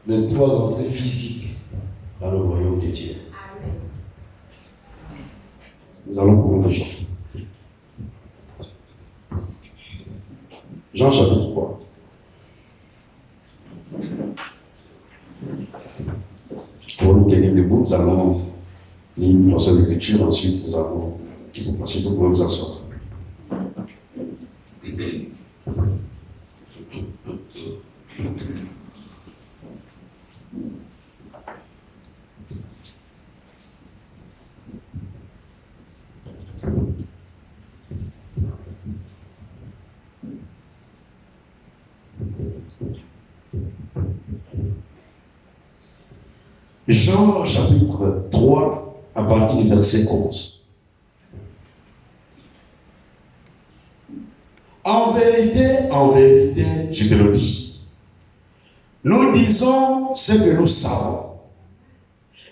les 3 entrées physiques dans le royaume de Dieu. Nous allons prendre Jean. Jean chapitre 3. Pour nous tenir debout, nous allons lire une portion d'écriture, ensuite vous pouvez vous asseoir. Jean chapitre 3 à partir du verset 11. En vérité, je te le dis, nous disons ce que nous savons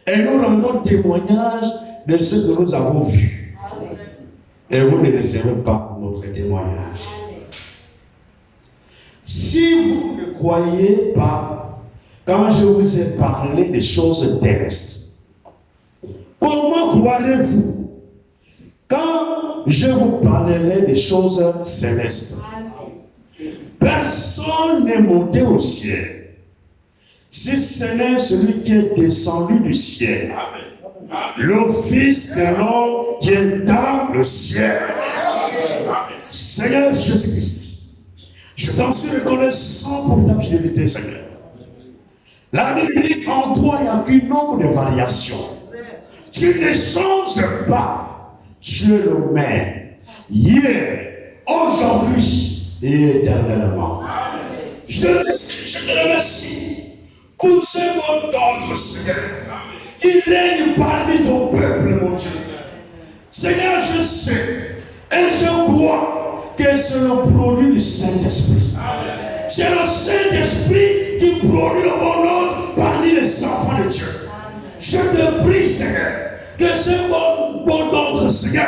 et nous rendons témoignage de ce que nous avons vu. Et vous ne recevez pas notre témoignage. Si vous ne croyez pas quand je vous ai parlé des choses terrestres, comment croirez-vous quand je vous parlerai des choses célestes? Personne n'est monté au ciel, si ce n'est celui qui est descendu du ciel, le Fils de l'homme qui est dans le ciel. Seigneur Jésus-Christ, je t'en suis reconnaissant pour ta fidélité, Seigneur. La Bible dit en toi, il n'y a qu'un nombre de variations. Tu ne changes pas. Tu es le même. Hier, aujourd'hui et éternellement. Je te remercie pour ce mot d'ordre, Seigneur, qui règne parmi ton peuple, mon Dieu. Seigneur, je sais et je crois que c'est le produit du Saint-Esprit. C'est le Saint-Esprit qui produit le bon ordre parmi les enfants de Dieu. Je te prie, Seigneur, que ce bon ordre, Seigneur,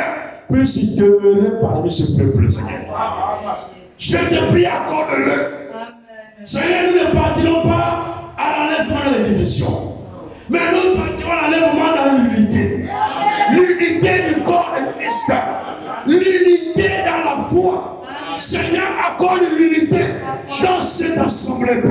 puisse demeurer parmi ce peuple, Seigneur. Je te prie, accorde-le. Seigneur, nous ne partirons pas à l'enlèvement des divisions, mais nous partirons à l'enlèvement dans l'unité. L'unité du corps de Christ. L'unité dans la foi. Seigneur, accorde l'unité dans cette assemblée.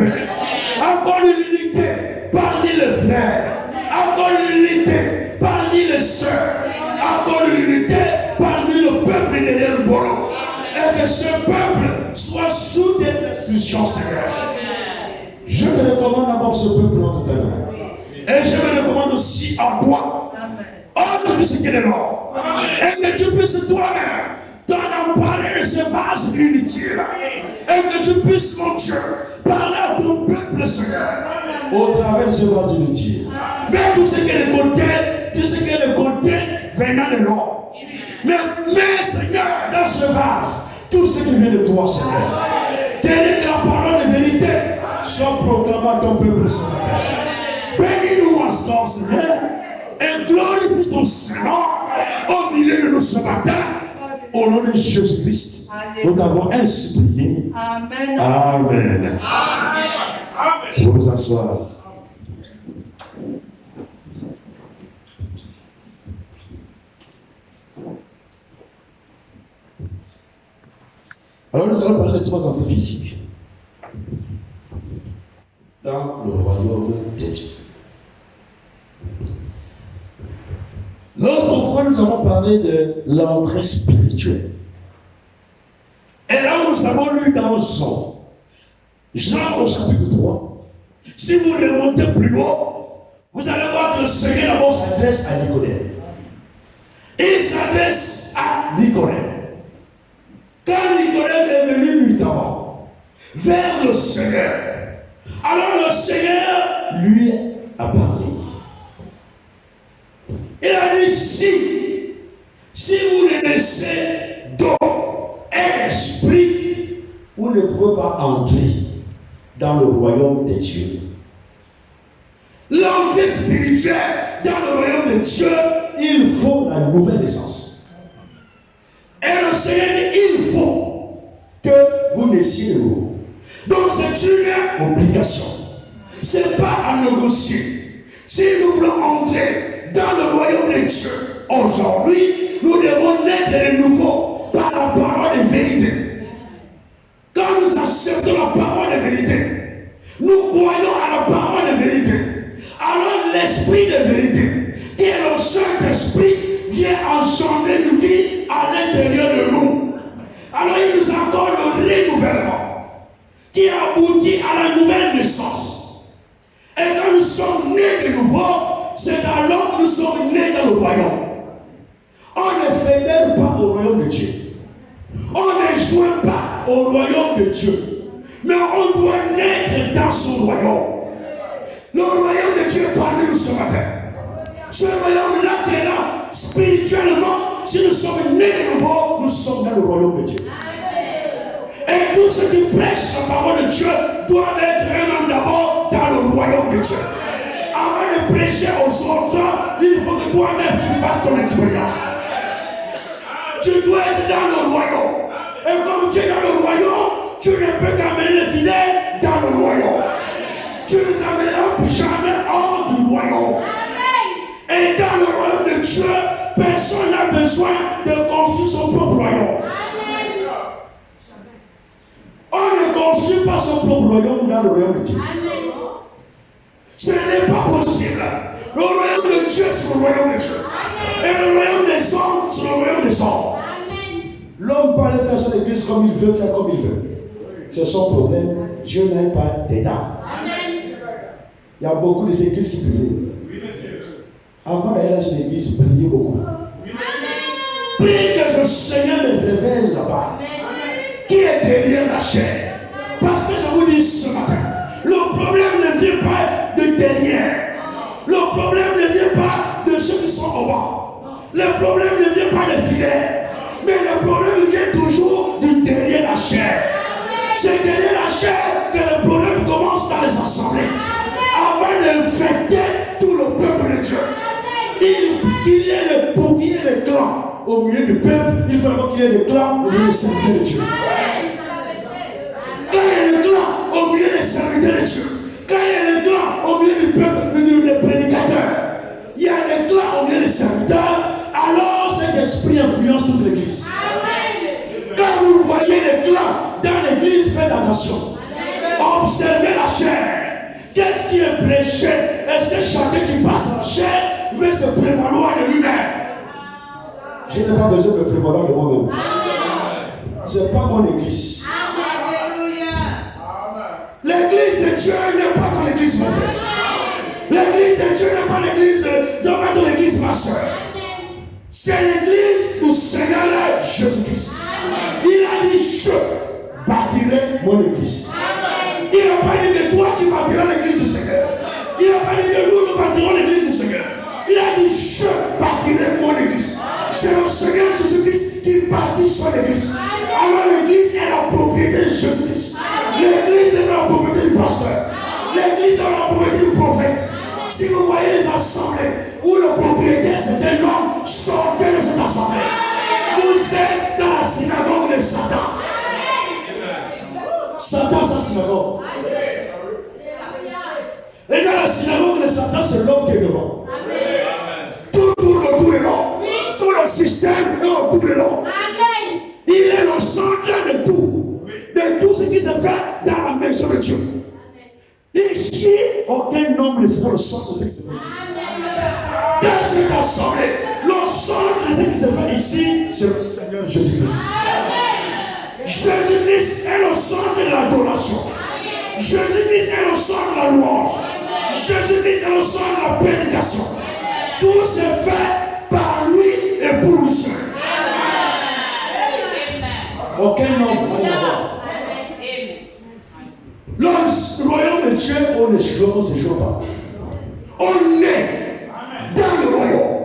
Accorde l'unité parmi les frères. Accorde l'unité parmi les sœurs. Accorde l'unité parmi le peuple derrière le boulot. Et que ce peuple soit sous tes instructions, Seigneur. Je te recommande encore ce peuple entre tes mains. Et je me recommande aussi en toi. Ordre tout ce qui est mort. Et que tu puisses toi-même t'en emparer de ce vase inutile. Et que tu puisses, mon Dieu, parler à ton peuple, Seigneur, au travers de ce vase inutile. Mais tout ce qui est de côté venant de l'or. Mais, Seigneur, dans ce vase, tout ce qui vient de toi, Seigneur, tenez que la parole de vérité soit proclamée à ton peuple, Seigneur. Bénis-nous en ce temps, Seigneur, et glorifie ton Seigneur au milieu de nous ce matin. Au nom de Jésus-Christ, nous t'avons ainsi prié. Amen. Amen. Amen. Vous vous asseoir. Alors nous allons parler des 3 entrées physiques dans le royaume de Dieu. L'autre fois, nous avons parlé de l'entrée spirituelle. Et là, nous avons lu dans Jean au chapitre 3. Si vous remontez plus haut, vous allez voir que le Seigneur d'abord s'adresse à Nicodème. Il s'adresse à Nicodème. Quand Nicodème est venu nuitamment vers le Seigneur, alors le Seigneur lui a parlé. Il a dit, si vous ne naissez d'eau et d'esprit, vous ne pouvez pas entrer dans le royaume de Dieu. L'entrée spirituelle dans le royaume de Dieu, il faut la nouvelle naissance. Et le Seigneur dit, il faut que vous naissiez de l'eau. Donc c'est une obligation. Ce n'est pas à négocier. Si nous voulons entrer dans le royaume de Dieu, aujourd'hui, nous devons naître de nouveau par la parole de vérité. Quand nous acceptons la parole de vérité, nous croyons à la parole de vérité. Alors l'esprit de vérité, qui est le Saint-Esprit, vient engendrer une vie à l'intérieur de nous. Alors il nous accorde le renouvellement qui aboutit à la nouvelle naissance. Et quand nous sommes nés de nouveau, c'est alors que nous sommes nés dans le royaume. On ne fédère pas au royaume de Dieu. On ne joint pas au royaume de Dieu. Mais on doit naître dans son royaume. Le royaume de Dieu est parmi nous ce matin. Ce royaume-là qui est là, spirituellement, si nous sommes nés de nouveau, nous sommes dans le royaume de Dieu. Et tous ceux qui prêchent la parole de Dieu doivent être un homme d'abord dans le royaume de Dieu. Avant de prêcher aux autres, il faut que toi-même tu fasses ton expérience. Tu dois être dans le royaume. Et comme tu es dans le royaume, tu ne peux qu'amener les fidèles dans le royaume. Tu ne les amèneras jamais hors du royaume. Et dans le royaume de Dieu, personne n'a besoin de construire son propre royaume. On ne construit pas son propre royaume dans le royaume de Dieu. Ce n'est pas possible. Le royaume de Dieu, c'est le royaume de Dieu. Et le royaume des hommes, c'est le royaume des hommes. L'homme peut aller faire son église comme il veut, faire comme il veut. C'est son problème. Dieu n'est pas dedans. Il y a beaucoup de ces églises qui prient. Avant d'aller dans une église, priez beaucoup. Priez que le Seigneur me révèle là-bas. Qui est derrière la chair? Parce que je vous dis ce matin, le problème ne vient pas de derrière. Le problème ne vient pas de ceux qui sont au bas. Le problème ne vient pas des fidèles. Mais le problème vient toujours du derrière la chair. C'est derrière la chair que le problème commence dans les assemblées. Avant d'infecter tout le peuple de Dieu. Il faut qu'il y ait pour qu'il y ait des clans au milieu du peuple, il faut qu'il y ait des clans au milieu des serviteurs de Dieu. Quand il y a des clans au milieu des serviteurs de Dieu, quand il y a des clans au milieu du peuple, des prédicateurs, il y a des clans au milieu des serviteurs, alors cet esprit influence toute l'église. Quand vous voyez des clans dans l'église, faites attention. Observez la chair. Qu'est-ce qui est prêché? Est-ce que chacun qui passe la chair veut se prévaloir de lui-même? Je n'ai pas besoin de me prévaloir de moi-même. Ce n'est pas mon église. L'église de Dieu n'est pas ton église, mon frère. L'église de Dieu n'est pas l'église de ton église, ma soeur. C'est l'église du Seigneur Jésus-Christ. Il a dit, je bâtirai mon église. Il n'a pas dit que toi tu bâtiras l'église du Seigneur. Il n'a pas dit que nous bâtirons l'église du Seigneur. Il a dit, je bâtirai mon église. C'est le Seigneur Jésus-Christ qui bâtit son église. Alors l'église est la propriété de Jésus-Christ. L'église n'est pas la propriété du pasteur. L'église est la propriété du prophète. Si vous voyez les assemblées où le propriétaire c'est un homme, sortez de cette assemblée. Vous êtes dans la synagogue de Satan. Satan, sa synagogue. Et dans la synagogue de Satan, c'est l'homme qui est devant. Tout tourne autour de l'homme. Tout le système est autour de l'homme. Il est le centre de tout. De tout ce qui se fait dans la maison de Dieu. Ici, aucun homme ne sera le centre de ce qui se fait ici. Dans cette assemblée, le centre de ce qui se fait ici, c'est le Seigneur Jésus-Christ. Jésus-Christ est le centre de l'adoration. Jésus-Christ est le centre de la louange. Jésus-Christ est le centre de la prédication. Tout se fait par lui et pour lui seul. Aucun homme va y avoir. Le royaume de Dieu, on ne joue, on ne se joue pas. On est dans le royaume.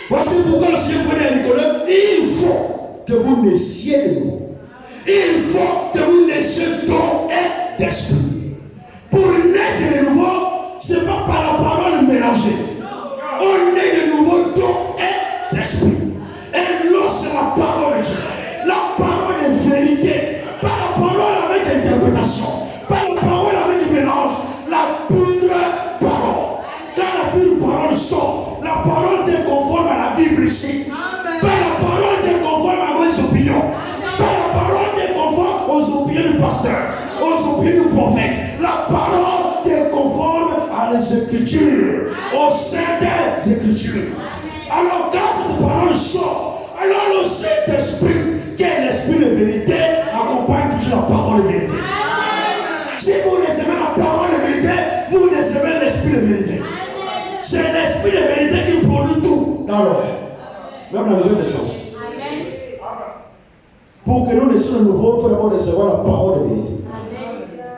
Voici pourquoi le Seigneur prenait à Nicolas. Il faut que vous naissiez de nouveau. Il faut que vous naissiez d'eau et d'esprit. Pour naître de nouveau, ce n'est pas par la parole mélangée. On naît de nouveau d'eau et d'esprit. Et l'eau, c'est la parole de Dieu. La parole est vérité. Pas la parole avec interprétation. Pas la parole avec mélange. La Écritures, au sein des Écritures. Alors quand cette parole sort, alors le Saint-Esprit, qui est l'Esprit de vérité, accompagne toujours la parole de vérité. Si vous recevez la parole de vérité, vous recevez l'Esprit de vérité. C'est l'Esprit de vérité qui produit tout dans l'homme, même la nouvelle naissance. Pour que nous naissions de nouveau, il faut d'abord recevoir la parole de vérité.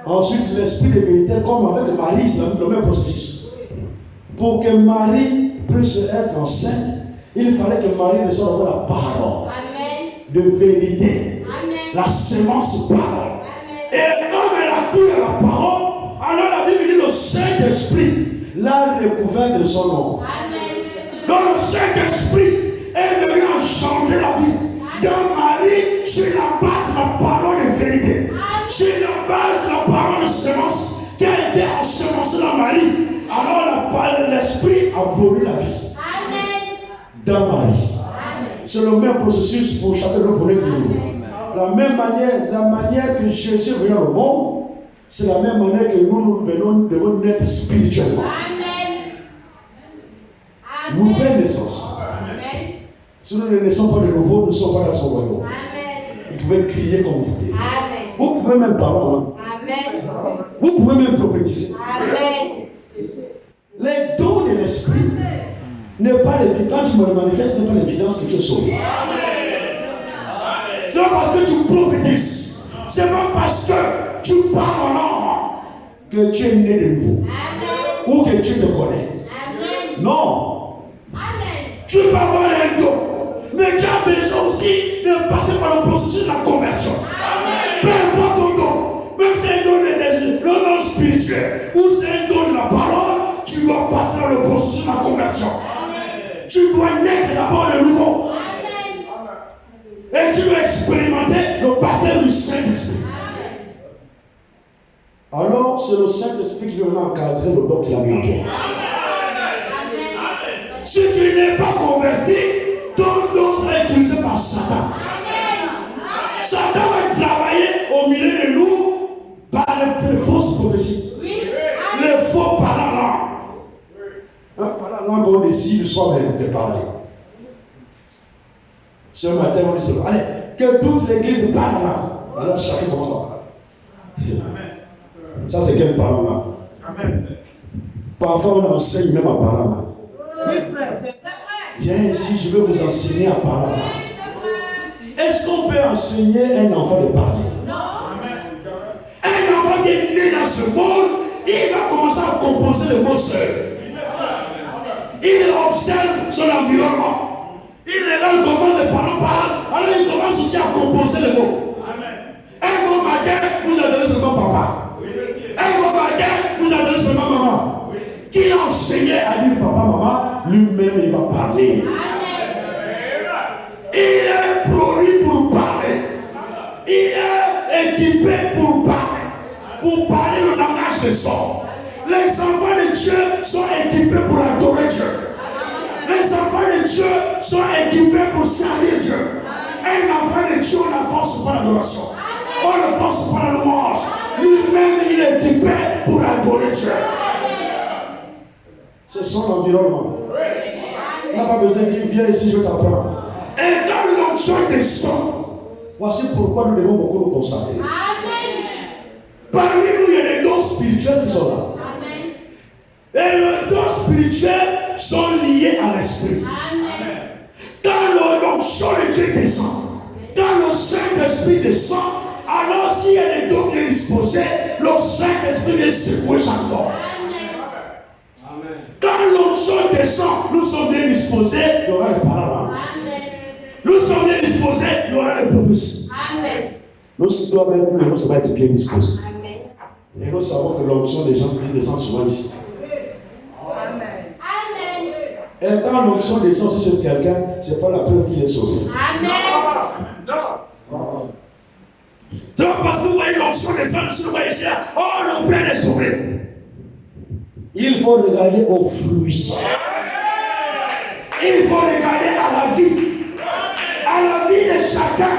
Ensuite, l'Esprit de vérité, comme avec Marie, c'est le même processus. Pour que Marie puisse être enceinte, il fallait que Marie reçoive d'abord la parole de vérité. La semence parole. Et comme elle a cru à la parole, alors la Bible dit le Saint-Esprit l'a recouvert de son nom. Donc le Saint-Esprit est venu changer la vie dans Marie sur la base de la parole de vérité. Sur la base de la parole de semence qui a été ensemencée dans Marie. Alors la parole de l'Esprit a produit la vie. Dans Marie. C'est le même processus pour chacun de nous pour les nouveaux. La manière que Jésus est venu au monde, c'est la même manière que nous devons naître spirituellement. Nouvelle naissance. Si nous ne naissons pas de nouveau, nous ne sommes pas dans son royaume. Vous pouvez crier comme vous voulez. Vous pouvez même parler. Vous pouvez même prophétiser. Les dons de l'esprit n'est pas l'évidence. Quand tu me le manifestes, ce n'est pas l'évidence que tu es sauvé. C'est pas parce que tu prophétises. C'est pas parce que tu parles en langue que tu es né de nouveau. Ou que tu te connais. Non. Tu peux avoir un don. Mais tu as besoin aussi de passer par le processus de la conversion. Peu importe ton don. Même si c'est un don de don spirituel ou c'est un don de la parole, tu dois passer par le processus de la conversion. Tu dois naître d'abord de nouveau. Et tu dois expérimenter le baptême du Saint-Esprit. Alors, c'est le Saint-Esprit qui vient encadrer le don qu'il a mis en toi. Si tu n'es pas converti, ton don sera utilisé par Satan. Satan va travailler au milieu de nous par les fausses prophéties. Les faux parlants. Par la langue, on décide soi-même de parler. Ce matin, on dit seulement, allez, que toute l'église parle là. Alors chacun commence à parler. Ça, c'est quel parlant là? Parfois, on enseigne même à parler là. Viens ici, je vais vous enseigner à parler. Est-ce qu'on peut enseigner un enfant de parler? Non. Un enfant qui est né dans ce monde, il va commencer à composer les mots seuls. Il observe son environnement. Il regarde comment les parents parlent, alors il commence aussi à composer les mots. Un bon matin, vous adorez seulement papa. Un bon matin, vous adorez seulement maman. Qui a enseigné à dire papa, maman, lui-même il va parler. Il est produit pour parler. Il est équipé pour parler le langage des sorts. Les enfants de Dieu sont équipés pour adorer Dieu. Les enfants de Dieu sont équipés pour servir Dieu. Un enfant de Dieu, on ne force pas l'adoration. On ne force pas la louange. Lui-même, il est équipé pour adorer Dieu. C'est son environnement. Il n'a pas besoin de dire, viens ici, je vais t'apprendre. Et quand l'onction descend, voici pourquoi nous devons beaucoup nous consacrer. Parmi nous, il y a des dons spirituels qui sont là. Et les dons spirituels sont liés à l'esprit. Quand l'onction de Dieu descend, quand le Saint-Esprit descend, alors s'il y a des dons bien disposés, le Saint-Esprit vient secouer chaque don. Quand l'onction descend, nous sommes bien disposés, il y aura des paroles. Nous sommes bien disposés, il y aura des prophéties. Nous sommes être bien disposés. Et nous savons que l'onction des gens qui descendent souvent ici. Et quand l'onction descend sur quelqu'un, ce n'est pas la preuve qu'il est sauvé. C'est pas parce que vous voyez l'onction descendre sur le ici, oh, le frère est sauvé. Il faut regarder au fruit. Il faut regarder à la vie. À la vie de chacun.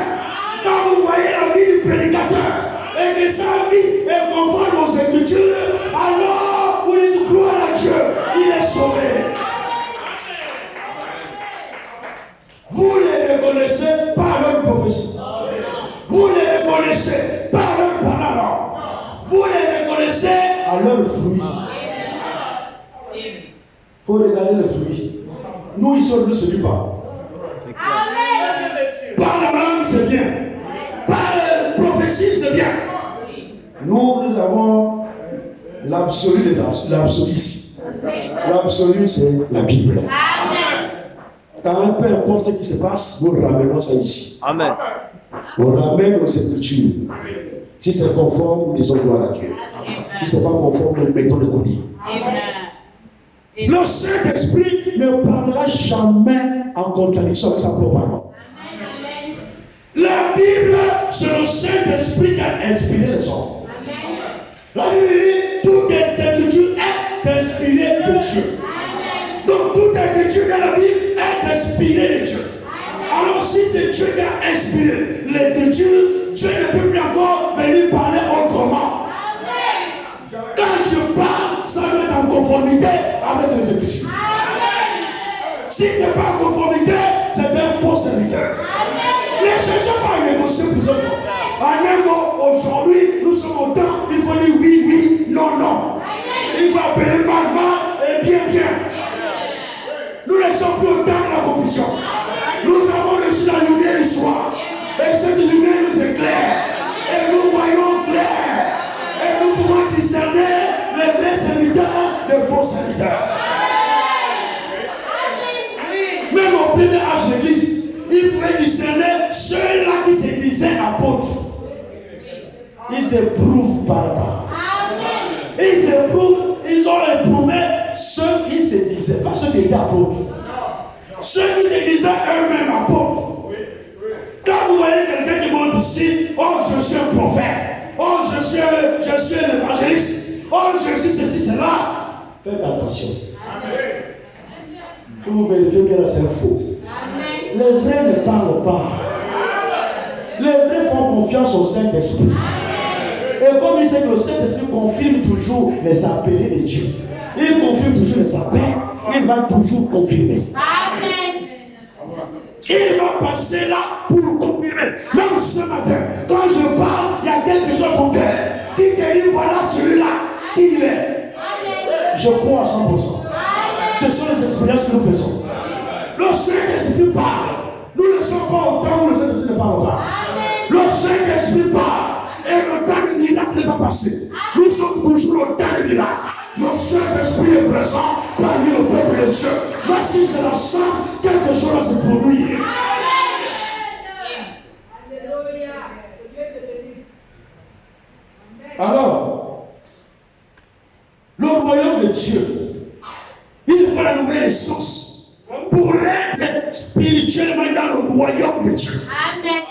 Quand vous voyez la vie du prédicateur et que sa vie est conforme aux Écritures, alors vous dites gloire à Dieu. faut regarder les fruits. Nous, ici, on ne se dit pas. Par la langue, c'est bien. Par la prophétie, c'est bien. Nous avons l'absolu des l'absolu ici. L'absolu, c'est la Bible. Quand peu importe ce qui se passe, nous ramenons ça ici. Amen. On ramène nos Écritures. Si c'est conforme, nous disons gloire à Dieu. Si ce n'est pas conforme, nous mettons le côté. Le Saint-Esprit ne parlera jamais en contradiction avec sa propre parole. La Bible, c'est le Saint-Esprit qui a inspiré les hommes. La Bible dit toute écriture est inspirée de Dieu. Donc toute écriture dans la Bible est inspirée de Dieu. Alors si c'est Dieu qui a inspiré l'écriture, Dieu ne peut plus encore venir parler autrement. Quand je parle, ça doit être en conformité avec les écritures. Si ce n'est pas en conformité, c'est un faux serviteur. Ne cherchez pas à négocier pour ça. En un mot, aujourd'hui, nous sommes au temps, il faut dire oui, oui, non, non. Il faut appeler mal, mal et bien, bien. Nous ne sommes plus au temps de la confusion. Nous avons reçu la lumière du soir. Et cette lumière nous éclaire. Et nous voyons clair. Et nous pouvons discerner les vrais serviteurs des faux serviteurs. Même au premier âge de l'Église, ils pouvaient discerner ceux-là qui se disaient apôtres. Ils s'éprouvent par la parole. Ils s'éprouvent, ils ont éprouvé ceux qui se disaient, pas ceux qui étaient apôtres. Ceux qui se disaient eux-mêmes apôtres. Quand vous voyez quelqu'un qui monte ici, oh je suis un prophète, oh je suis un évangéliste, oh je suis ceci, cela, faites attention. Il faut vous vérifier bien là, c'est faux. Les vrais ne parlent pas. Les vrais font confiance au Saint-Esprit. Et comme il sait que le Saint-Esprit confirme toujours les appelés de Dieu, il confirme toujours les appels, il va toujours confirmer. Amen. Il va passer là pour confirmer. Même ce matin, quand je parle, il y a quelque chose dans ton cœur qui te dit voilà celui-là qui il est. Amen. Je crois à 100%. Amen. Ce sont les expériences que nous faisons. Le Saint-Esprit parle. Nous ne sommes pas au temps où le Saint-Esprit ne parle pas. Amen. Le Saint-Esprit parle. Et le temps du miracle n'est pas passé. Nous sommes toujours au temps du miracle. Le Saint-Esprit est présent parmi le peuple de Dieu. Lorsqu'il se rassemble, quelque chose va se produire. Alors, le royaume de Dieu, il faut la nouvelle naissance pour être spirituellement dans le royaume de Dieu. Amen.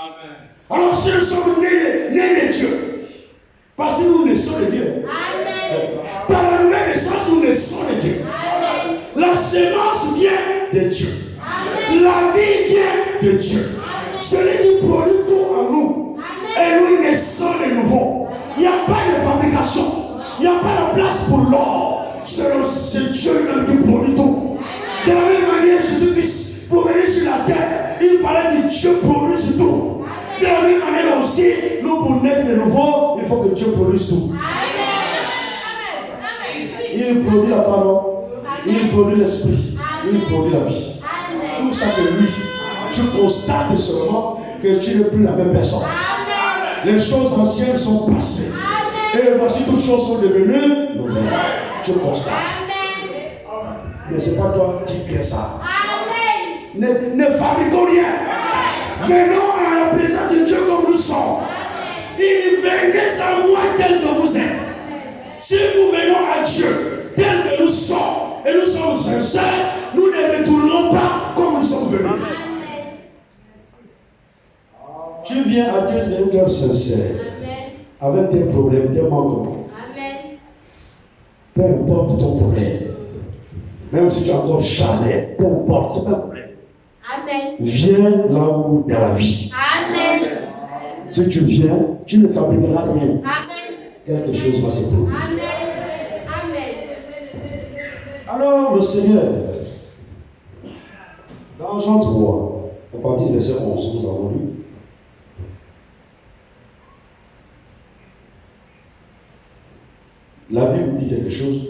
Alors, si nous sommes nés de Dieu, parce que nous naissons de Dieu. Amen. Par la nouvelle naissance, nous naissons de Dieu. Amen. La sémence vient de Dieu. Amen. La vie vient de Dieu. Amen. Celui qui produit tout en nous. Amen. Et nous naissons de nouveau. Il n'y a pas de fabrication. Il n'y a pas de place pour l'or. C'est Dieu qui produit tout. Amen. De la même manière, Jésus-Christ, pour venir sur la terre, il parlait que Dieu produit tout. De la même manière aussi, nous pour naître de nouveau, il faut que Dieu produise tout. Il produit la parole, il produit l'esprit, il produit la vie. Tout ça c'est lui. Tu constates seulement que tu n'es plus la même personne. Les choses anciennes sont passées. Et voici toutes choses sont devenues nouvelles. Tu constates. Mais ce n'est pas toi qui crée ça. Ne fabriquons rien. Venons à la présence de Dieu comme nous sommes. Il venez à moi tel que vous êtes. Si nous venons à Dieu tel que nous sommes, et nous sommes sincères, nous ne retournons pas comme nous sommes venus. Tu viens à Dieu d'un cœur sincère, avec tes problèmes, tes manquements. Peu importe ton problème, même si tu es encore chalet, peu importe, c'est pas un problème. Amen. Viens là où il y a la vie. Amen. Si tu viens, tu ne fabriqueras rien. Amen. Quelque chose va se produire. Amen. Amen. Alors le Seigneur, dans Jean 3, à partir du verset 11, nous avons lu. La Bible dit quelque chose.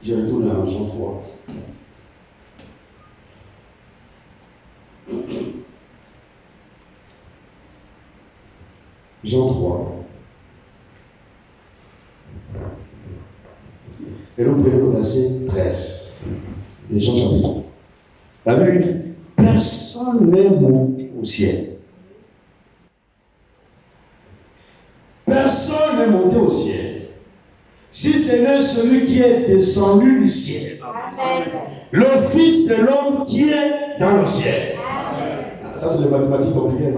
Je retourne à Jean 3. Jean 3. Et nous prenons le verset 13 de Jean chapitre. La Bible dit, personne n'est monté au ciel. Personne n'est monté au ciel. Si ce n'est celui qui est descendu du ciel. Amen. Le Fils de l'homme qui est dans le ciel. Amen. Ça, c'est les mathématiques compliquées.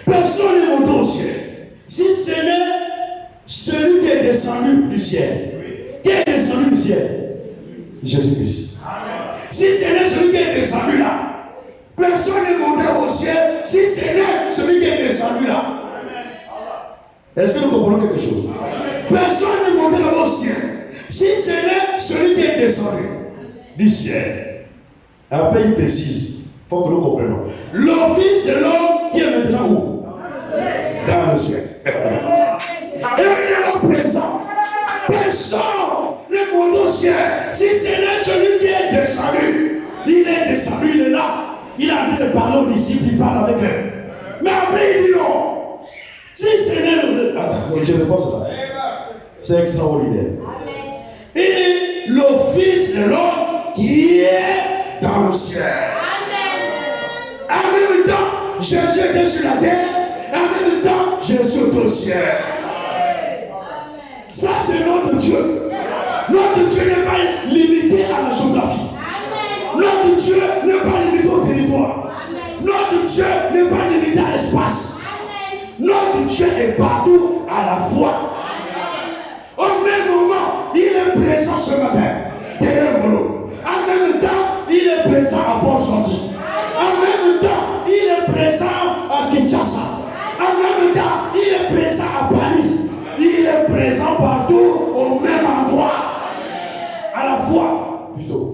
Personne n'est monté au ciel. Si ce n'est celui qui est descendu du ciel. Qui est descendu du ciel? Jésus-Christ. Si ce n'est celui qui est descendu là, personne n'est monté au ciel. Si ce n'est celui qui est descendu là. Est-ce que nous comprenons quelque chose? Personne n'est monté au ciel. Si ce n'est celui qui est descendu du ciel. Après, il précise. Il faut que nous comprenions. Le Fils de l'homme qui est maintenant où? Dans le ciel. Et il est là présent. Personne n'est monté au ciel. Si ce n'est celui qui est descendu. Il est descendu, il est là. Il est en train de parler aux disciples, il parle avec eux. Mais après, il dit non. Si ce n'est le... Attends, je ne pense pas. C'est extraordinaire. Il est le Fils de l'homme qui est dans le ciel. Amen. En même temps, Jésus était sur la terre. En même temps, Jésus est au ciel. Amen. Ça, c'est notre Dieu. Notre Dieu n'est pas limité à la géographie. Amen. Notre Dieu n'est pas limité au territoire. Amen. Notre Dieu n'est pas limité à l'espace. Notre Dieu est partout à la fois. Amen. Au même moment, il est présent ce matin derrière le boulot. En même temps, il est présent à Port-Gentil. En même temps, il est présent à Kinshasa. En même temps, il est présent à Paris. Il est présent partout au même endroit. À la fois, plutôt.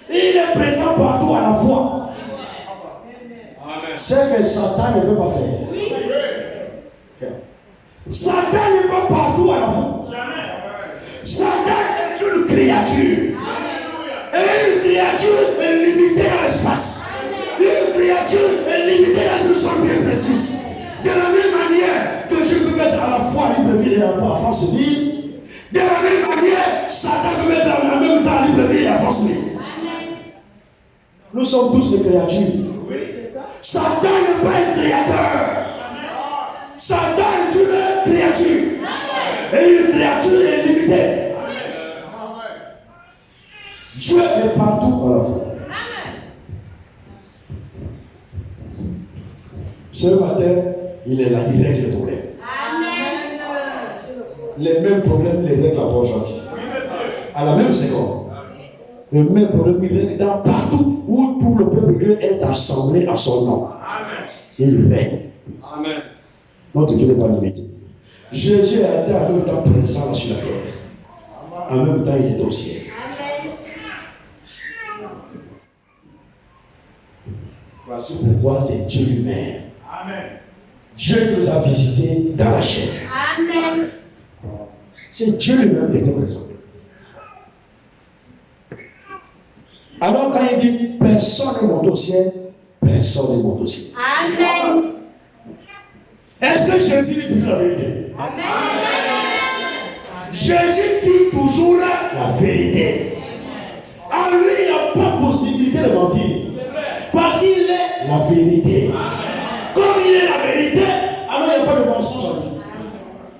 Il est présent partout à la fois. Ce que Satan ne peut pas faire. Satan n'est pas partout à la fois. Satan est une créature. Et une créature est limitée à l'espace. Une créature est limitée à une zone bien précise. De la même manière que je peux mettre à la fois Libreville et à Franceville, de la même manière, Satan peut mettre en même temps Libreville et à Franceville. Nous sommes tous des créatures. Satan n'est pas un créateur. Satan est une créature. Et une créature est limitée. Dieu est partout à la fois. Ce matin, il est là, il règle les problèmes. Les mêmes problèmes, les règle à Port-Gentil. À la même seconde. Le même problème, il règle dans partout où tout le peuple est assemblé à son nom. Il règle. Amen. Notre Dieu n'est pas limité. Jésus a été en même temps présent sur la terre. En même temps, il est au ciel. Voici pourquoi c'est Dieu lui-même. Dieu qui nous a visités dans la chair. Amen. C'est Dieu lui-même qui était présent. Alors quand il dit personne ne monte au ciel, personne ne monte au ciel. Amen. Est-ce que Jésus dit toujours la vérité? Amen. Jésus dit toujours la vérité. En lui, il n'y a pas possibilité de mentir. Parce qu'il est la vérité. Comme il est la vérité, alors il n'y a pas de mensonge en lui.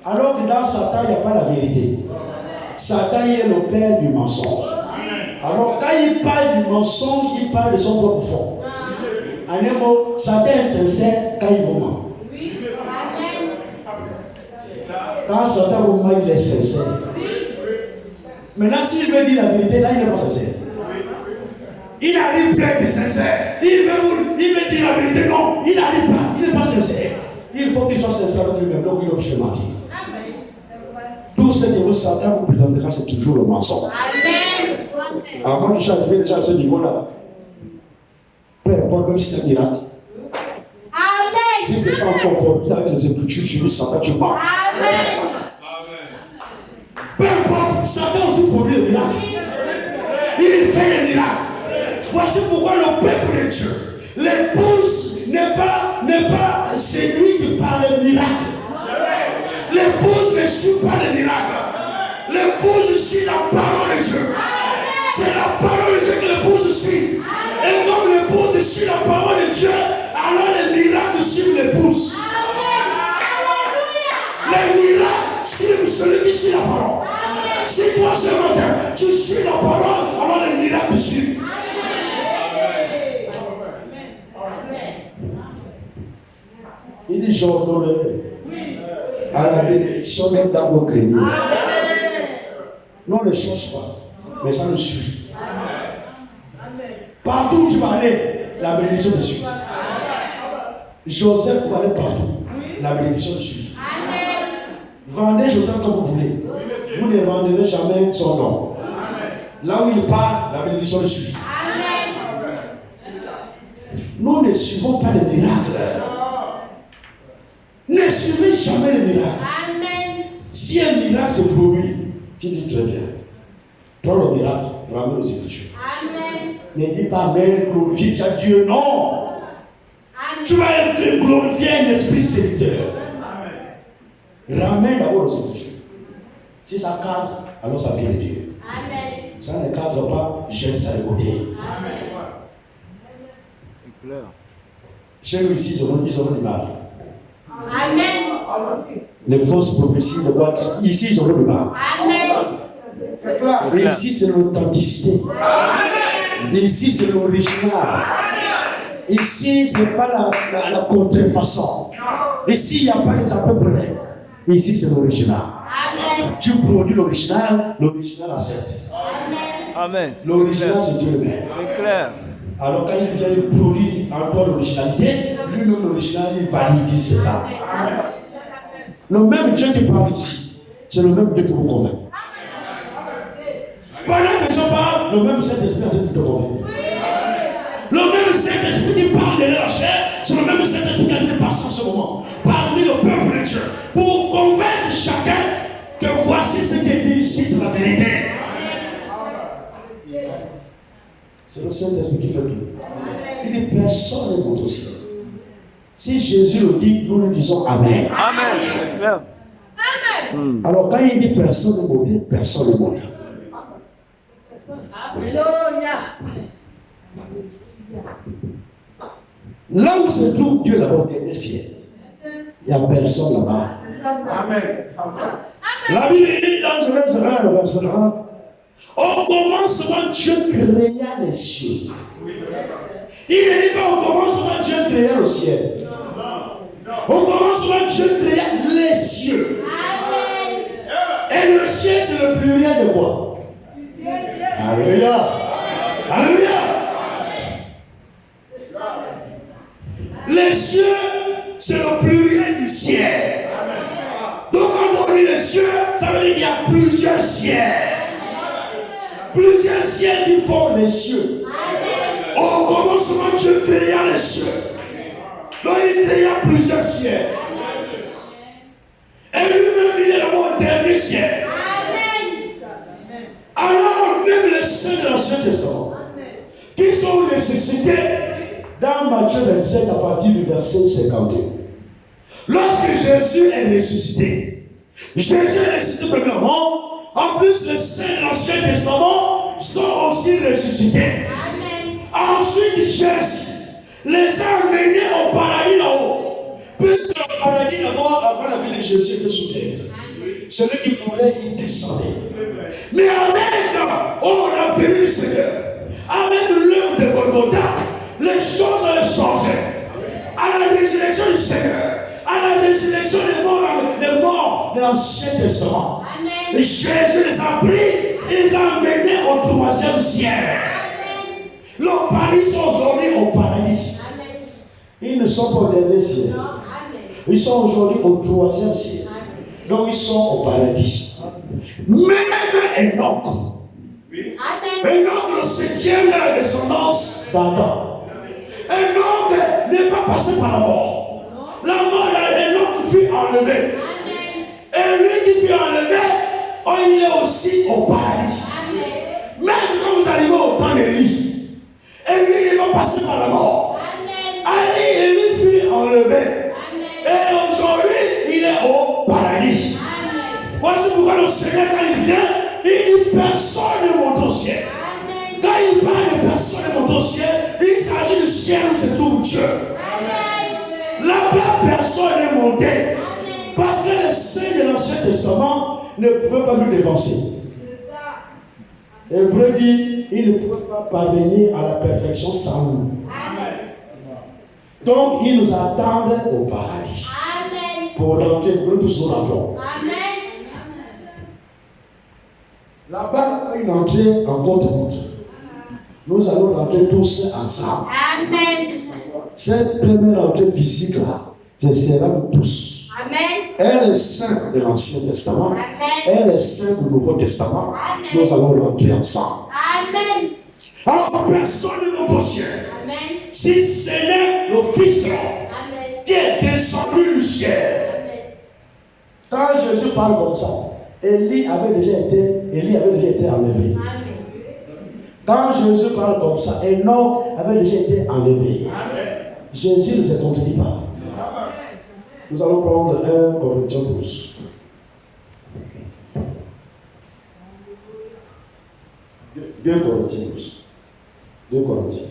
Alors que dans Satan, il n'y a pas la vérité. Satan, il est le père du mensonge. Alors quand il parle du mensonge, il parle de son propre fond. En un mot, Satan est sincère quand il vous ment. Quand Satan vous ment, il est sincère. Maintenant, s'il veut dire la vérité, là, il n'est pas sincère. Il arrive plein de sincère. Il veut dire la vérité, non, il n'arrive pas. Il n'est pas sincère. Il faut qu'il soit sincère avec lui-même, donc il est obligé de mentir. Tout ce que vous Satan vous présentera, c'est toujours le mensonge. Amen. Alors moi, je suis arrivé déjà à ce niveau-là. Peu importe, même si c'est un miracle. Amen. Si ce n'est pas en conformité avec les Écritures, je dis Satan, tu mens. Amen. Satan aussi produit des miracles. Il fait des miracles. Voici pourquoi le peuple de Dieu, l'épouse n'est pas celui qui parle des miracles. L'épouse ne suit pas les miracles. L'épouse suit la parole de Dieu. C'est la parole de Dieu que l'épouse suit. Et comme l'épouse suit la parole de Dieu, alors les miracles suivent l'épouse. Les miracles suivent celui qui suit la parole. Si toi ce matin, tu suis la parole, alors les miracles te suivent. Il dit j'ordonnerai à la bénédiction même dans vos créneaux. Non, on ne cherche pas, mais ça nous suit. Partout où tu vas aller, la bénédiction te suit. Joseph va aller partout, la bénédiction te suit. Vendez Joseph comme vous voulez. Vous ne vendrez jamais son nom. Là où il part, la bénédiction le suit. Nous ne suivons pas les miracles. Ne suivez jamais les miracles. Si un miracle se produit, tu dis très bien. Prends le miracle, ramène aux Écritures. Ne dis pas, mais glorifie Dieu. Non. Tu vas glorifier un esprit séducteur. Ramène d'abord aux Écritures. Si ça cadre, alors ça vient de Dieu. Ça ne cadre pas, jette ça de côté. C'est clair. Chez nous ici, ils ont du mal. Les fausses prophéties de quoi ici, ils ont du mal. C'est clair. Et ici, c'est l'authenticité. Ici, c'est l'original. Ici, ce n'est pas la contrefaçon. Ici, il n'y a pas les à peu près. Ici, c'est l'original. Tu produis l'original accepte. Amen. L'original, c'est Dieu le Père. C'est clair. Alors quand il vient, il produit en toi l'originalité, lui-même l'original, il valide, il dit c'est ça. Le même Dieu qui parle ici, c'est le même Dieu qui vous convainc. Pendant que je parle, le même Saint-Esprit qui te convainc. Le même Saint-Esprit qui parle de leur chair, c'est le même Saint-Esprit qui a été passé en ce moment parmi le peuple de Dieu pour convaincre chacun que voici ce qui est dit ici, c'est la vérité. C'est le Saint-Esprit qui fait tout. Il dit personne ne monte au ciel. Si Jésus le dit, nous lui disons Amen. Amen, c'est clair. Amen. Alors quand il dit personne ne monte, personne ne monte. Alléluia. Là où se trouve Dieu là-bas, au ciel, il n'y a personne là-bas. Amen. La Bible dit dans Genèse 1, le verset 1, au commencement, Dieu créa les cieux. Il ne dit pas au commencement, Dieu créa le ciel. Au commencement, Dieu créa les cieux. Et le ciel, c'est le pluriel de quoi? Alléluia. Alléluia. Les cieux, c'est le pluriel du ciel. Donc quand on dit les cieux, ça veut dire qu'il y a plusieurs ciels. Plusieurs ciels qui font les cieux. Au commencement, Dieu créa les cieux. Donc il créa plusieurs ciels. Et lui-même, il est d'abord au dernier ciel. Alors même les saints de l'Ancien Testament, qui sont ressuscités dans Matthieu 27 à partir du verset 52. Lorsque Jésus est ressuscité, premièrement, en plus les saints de l'Ancien Testament sont aussi ressuscités. Amen. Ensuite Jésus les a amenés au paradis là-haut. Puisque le paradis là-bas, avant la vie de Jésus, était sous terre. Celui qui mourait, il descendait. Mais avec la venue du Seigneur, avec l'œuvre de Golgotha, les choses ont changé. À la résurrection du Seigneur, à la résurrection des morts de l'Ancien Testament, Amen. Jésus les a pris et les a amenés au troisième ciel. Amen. Le paradis sont aujourd'hui au paradis. Amen. Ils ne sont pas au dernier ciel. Ils sont aujourd'hui au troisième ciel. Amen. Donc ils sont au paradis. Même Enoch. Oui. Enoch, le septième de la descendance d'Adam. Enoch n'est pas passé par la mort. La mort d'Enoch fut enlevée. Et lui qui fut enlevé il est aussi au paradis. Même quand vous arrivez au temps d'Élie, Élie n'est pas passé par la mort. Élie fut enlevé. Et aujourd'hui, il est au paradis. Voici pourquoi le Seigneur, quand il vient, il dit personne ne monte au ciel. Quand il parle de personne ne monte au ciel, il s'agit du ciel où se trouve Dieu. Là-bas, personne n'est monté. Parce que les saints de l'Ancien Testament ne pouvaient pas nous dévancer. Hébreu dit, ils ne pouvaient pas parvenir à la perfection sans nous. Donc, ils nous attendent au paradis. Pour rentrer, nous tous nous rentrons. Là-bas, une entrée en compte-goutte. Nous allons rentrer tous ensemble. Amen. Cette première entrée physique-là, ce sera nous tous. Amen. Elle est sainte de l'Ancien Testament. Amen. Elle est sainte du Nouveau Testament. Amen. Nous allons rentrer ensemble. Amen. Alors, personne ne monte au ciel. Amen. Si ce n'est le Fils Amen. qui est descendu du ciel. Amen. Quand Jésus parle comme ça, Élie avait déjà été enlevé. Amen. Quand Jésus parle comme ça, Enoch avait déjà été enlevé. Jésus ne se contredit pas. Nous allons prendre 1 Corinthiens 12. 2 Corinthiens 12. 2 Corinthiens.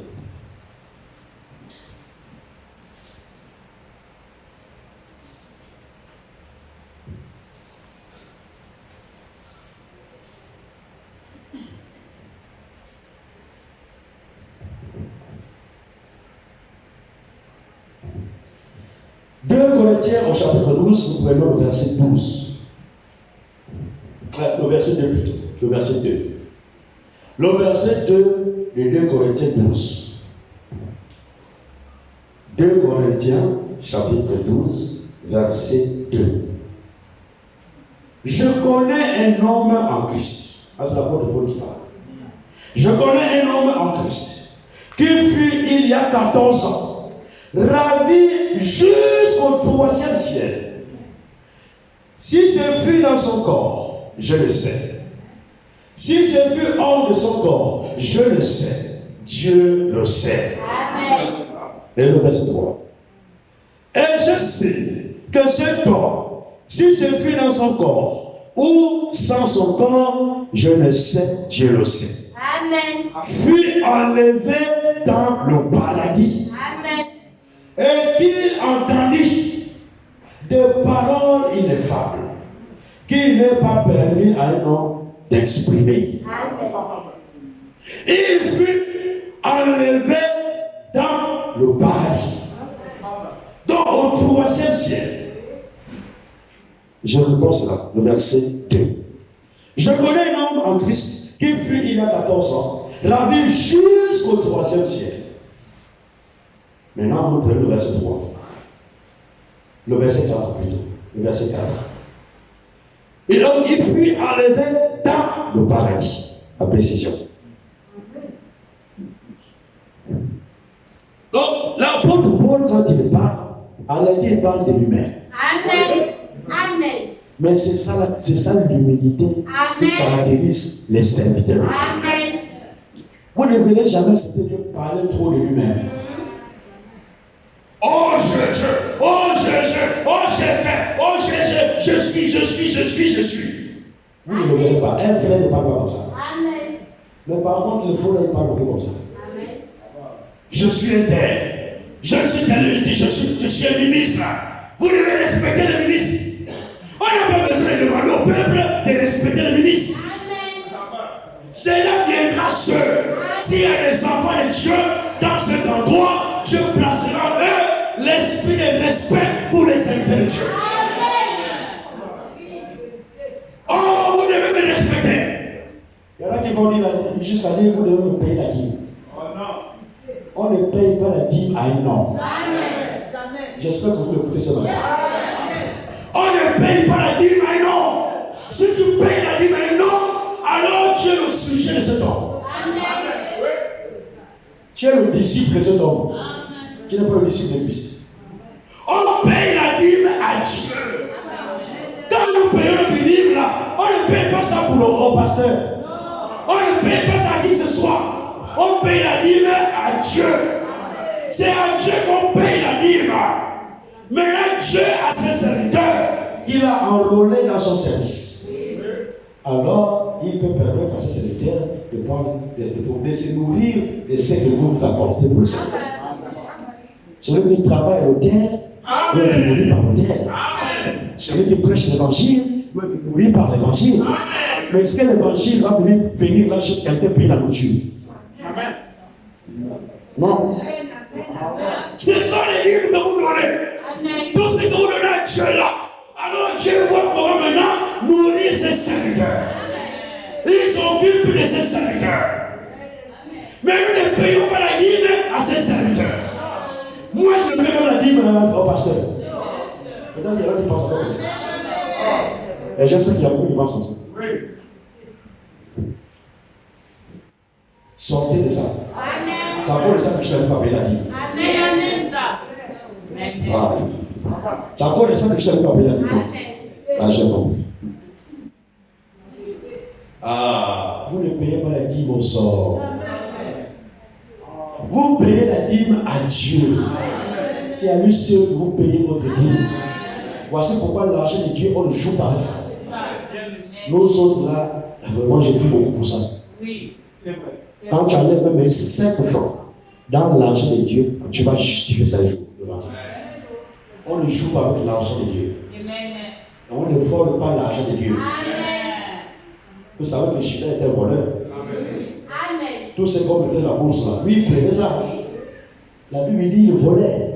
Corinthiens au chapitre 12, nous prenons le verset 12. Le verset 2 plutôt. Le verset 2. Le verset 2 de 2 Corinthiens 12. 2 Corinthiens chapitre 12, verset 2. Je connais un homme en Christ. Ah, c'est l'apôtre Paul qui parle. Je connais un homme en Christ qui fut il y a 14 ans ravi jusqu'au 3e ciel. Si ce fut dans son corps, je le sais. Si ce fut hors de son corps, je le sais. Dieu le sait. Amen. Et le verset 3. Et je sais que cet homme, si ce fut dans son corps ou sans son corps, je ne sais, Dieu le sait. Amen. Fut enlevé dans le paradis. Amen. Et qu'il entendit des paroles ineffables qu'il n'est pas permis à un homme d'exprimer. Amen. Il fut enlevé dans le paradis. Donc au 3e ciel. Je réponds cela, le verset 2. Je connais un homme en Christ qui fut il y a 14 ans, ravi jusqu'au 3e ciel. Maintenant, nous prenons le verset 3. Le verset 4 plutôt. Le verset 4. Et donc, il fut enlevé dans le paradis. À précision. Donc, l'apôtre Paul, quand il parle, en réalité, il parle de lui-même. Amen. Amen. Mais c'est ça l'humilité qui caractérise les serviteurs. Amen. Vous ne verrez jamais cet Dieu parler trop de lui-même. Oh, j'ai fait, je suis. Vous ne le verrez pas. Un frère ne parle pas comme ça. Amen. Mais par contre, le faux, là, il parle beaucoup comme ça. Amen. Je suis un tel. Je suis un ministre. Vous devez respecter le ministre. On n'a pas besoin de demander au peuple de respecter le ministre. Amen. Cela viendra seul. S'il y a des enfants de Dieu dans cet endroit, Dieu placera en eux l'esprit de respect pour les serviteurs de Dieu. Oh, vous devez me respecter. Il y en a qui vont dire jusqu'à dire vous devez me payer la dîme. Oh non. On ne paye pas la dîme à un homme. J'espère que vous écoutez ce matin. On ne paye pas la dîme à un homme. Si tu payes la dîme à un homme, alors tu es le sujet de cet homme. Tu es le disciple de cet homme. Tu n'es pas le disciple de Christ. On paye la dîme à Dieu. Quand nous payons notre dîme là, on ne paye pas pasteur. On ne paye pas ça à qui que ce soit. On paye la dîme à Dieu. C'est à Dieu qu'on paye la dîme. Maintenant, Dieu a ses serviteurs qu'il a enrôlés dans son service. Alors, il peut permettre à ses serviteurs de se nourrir de ce que vous apportez pour le Seigneur. Celui qui travaille à l'hôtel doit être nourri par l'hôtel. Celui qui prêche l'évangile doit être nourri par l'évangile. Mais est-ce que l'évangile va venir là chez quelqu'un payer la nourriture? Amen. Non. C'est ça les livres que vous donnez. Tout ce que vous donnez à Dieu là. Alors Dieu voit comment maintenant nourrir ses serviteurs. Ils s'occupent de ses serviteurs. Mais nous ne payons pas la dîme à ses serviteurs. Moi je ne paye pas la dîme au pasteur. Peut-être qu'il y en a qui pensent comme ça. Et je sais qu'il y a beaucoup qui pensent comme ça. Sortez de ça. C'est encore de ça que je n'avais pas payé la dîme. Voilà. C'est encore de ça que je n'avais pas payé la dîme. Ah, j'ai compris. Ah, vous ne payez pas la dîme au sort. Vous payez la dîme à Dieu. C'est à lui seul que vous payez votre dîme. Voici pourquoi l'argent de Dieu, on le joue par ça. Nous autres là, vraiment j'ai pris beaucoup pour ça. Oui, c'est vrai. Quand tu enlèves même 5 francs dans l'argent de Dieu, tu vas justifier ça jour devant Dieu. On ne joue pas avec l'argent de Dieu. Et on ne vole pas l'argent de Dieu. Vous savez que Judas était un voleur. Tous ceux qui ont mettaient la bourse là, lui il prenait ça. La Bible dit il volait.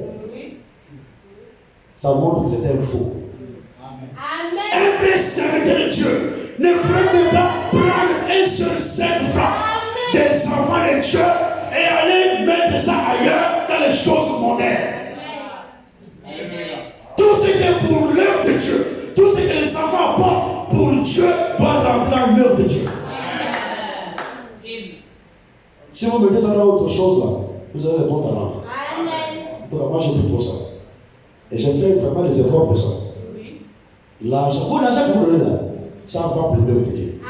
Ça montre que c'était un faux. Un vrai serviteur de Dieu ne prenez pas prendre un seul 5 francs des enfants de Dieu et aller mettre ça ailleurs dans les choses mondaines. Tout ce qui est pour l'œuvre de Dieu, tout ce que les enfants apportent pour Dieu doit rentrer dans l'œuvre de Dieu. Si vous mettez ça dans autre chose là, vous avez le bon talent. Donc moi j'ai pris trop ça. Et j'ai fait vraiment des efforts pour ça. L'argent, l'argent que vous donnez là, ça va pour l'œuvre de Dieu.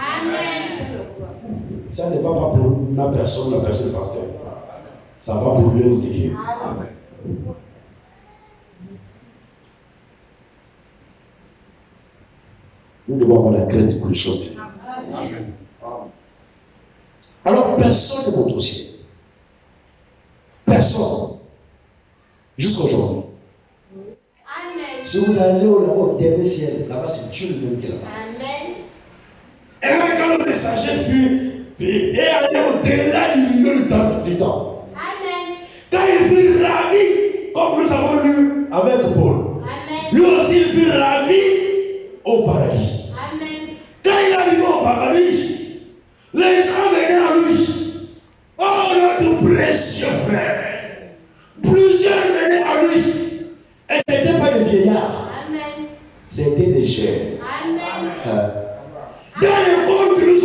Ça ne va pas pour ma personne, la personne du pasteur. Ça va pour l'œuvre de Dieu. Nous devons avoir la crainte pour les choses de Dieu. Alors, personne ne monte au ciel. Personne. Jusqu'aujourd'hui. Si vous allez au dernier ciel, là-bas, c'est Dieu lui-même qui est là-bas. Et même quand le messager fut et allé au-delà du temps. Quand il fut ravi, comme nous avons lu avec Paul, lui aussi il fut ravi au paradis. Quand il est arrivé au paradis, les gens venaient à lui. Oh, notre précieux frère! Plusieurs venaient à lui. Et ce n'était pas des vieillards. C'était des jeunes. Dans le corps que nous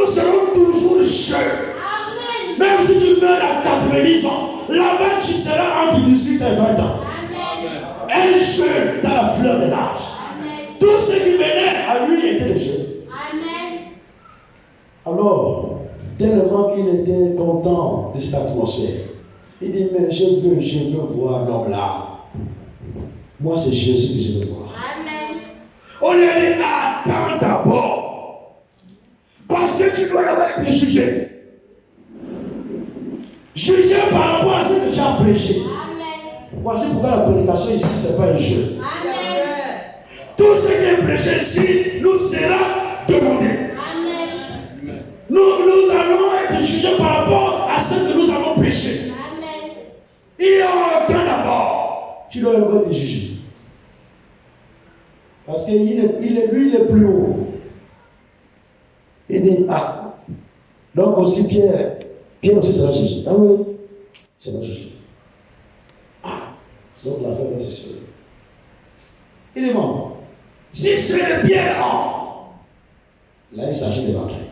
serons toujours jeunes. Même si tu meurs à 90 ans, là-bas tu seras entre 18 et 20 ans. Un jeune dans la fleur de l'âge. Tous ceux qui venaient à lui étaient des jeunes. Alors, tellement qu'il était content de cette atmosphère, il dit, mais je veux voir l'homme là. Moi, c'est Jésus que je veux voir. On lui a dit, attends d'abord. Parce que tu dois d'abord être jugé. Jugé par rapport à ce que tu as prêché. Voici pourquoi la prédication ici, ce n'est pas un jeu. Tout ce qui est prêché ici nous sera demandé. Nous allons être jugés par rapport à ce que nous avons prêché. Il y a un temps d'abord. Tu dois être jugé. Parce que lui, il est plus haut. Il dit, ah. Donc aussi Pierre aussi sera jugé. Ah oui, c'est pas jugé. Ah. Donc l'affaire là, c'est sûr. Il est mort. Si c'est le Pierre, là il s'agit de rentrer.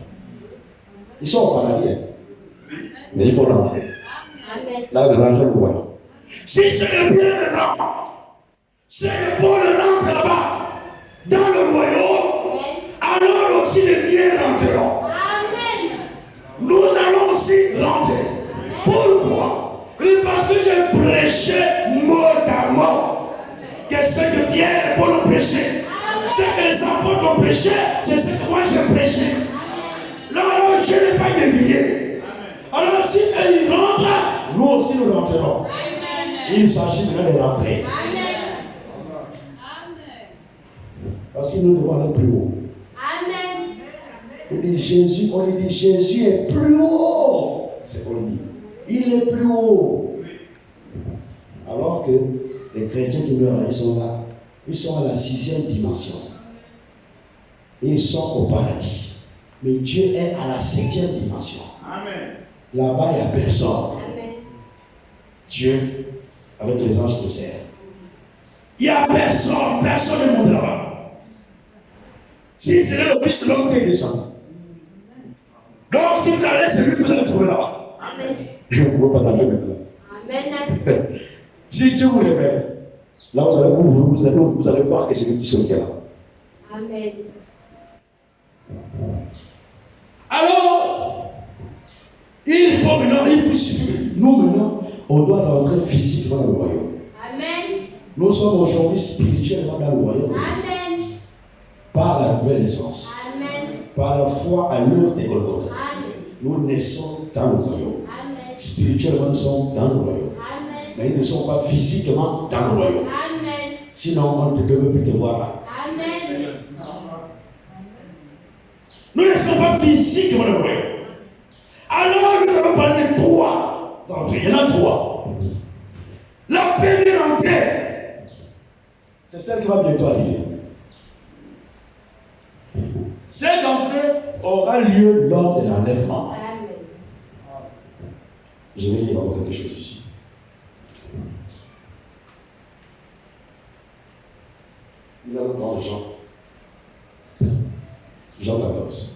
Ils sont au paradis. Mais il faut rentrer. Là, il rentre le royaume. Si c'est le Pierre, c'est le Paul rentre là-bas. Dans le royaume, alors aussi les miens rentreront. Amen. Nous allons aussi rentrer. Pourquoi? Parce que j'ai prêché mot à mot. Que ce que Pierre et Paul ont prêché, ce que les apôtres ont prêché, c'est ce que moi j'ai prêché. Alors je n'ai pas dévié. Alors si ils rentrent, nous aussi nous rentrerons. Il s'agit maintenant de rentrer. Parce que nous devons aller plus haut. Amen. On dit Jésus est plus haut. C'est qu'on dit. Il est plus haut. Alors que les chrétiens qui meurent là, ils sont là. Ils sont à la 6e dimension. Et ils sont au paradis. Mais Dieu est à la 7e dimension. Amen. Là-bas, il n'y a personne. Amen. Dieu, avec les anges qui nous servent. Il n'y a personne. Personne ne monte là-bas. Si c'est le Fils de l'homme qui descend. Donc, si vous allez, c'est lui que vous allez trouver là-bas. Amen. Je ne pouvez pas taper maintenant. Amen. Si Dieu vous révèle, là vous allez voir que c'est lui qui se là. Amen. Alors, il suffit. Nous maintenant, on doit rentrer physiquement dans le royaume. Amen. Nous sommes aujourd'hui spirituellement dans le royaume. Amen. Par la nouvelle naissance. Amen. Par la foi à l'œuvre des Golgotha. Amen. Nous naissons dans le royaume. Amen. Spirituellement, nous sommes dans le royaume. Amen. Mais nous ne sommes pas physiquement dans le royaume. Amen. Sinon, on ne peut plus te voir là. Amen. Nous ne sommes pas physiquement dans le royaume. Alors, nous allons parler de 3 entrées. Il y en a 3. La première entrée, c'est celle qui va bientôt arriver. Cette entrée aura lieu lors de l'enlèvement. Amen. Je vais lire encore quelque chose ici. Il a dans Jean 14.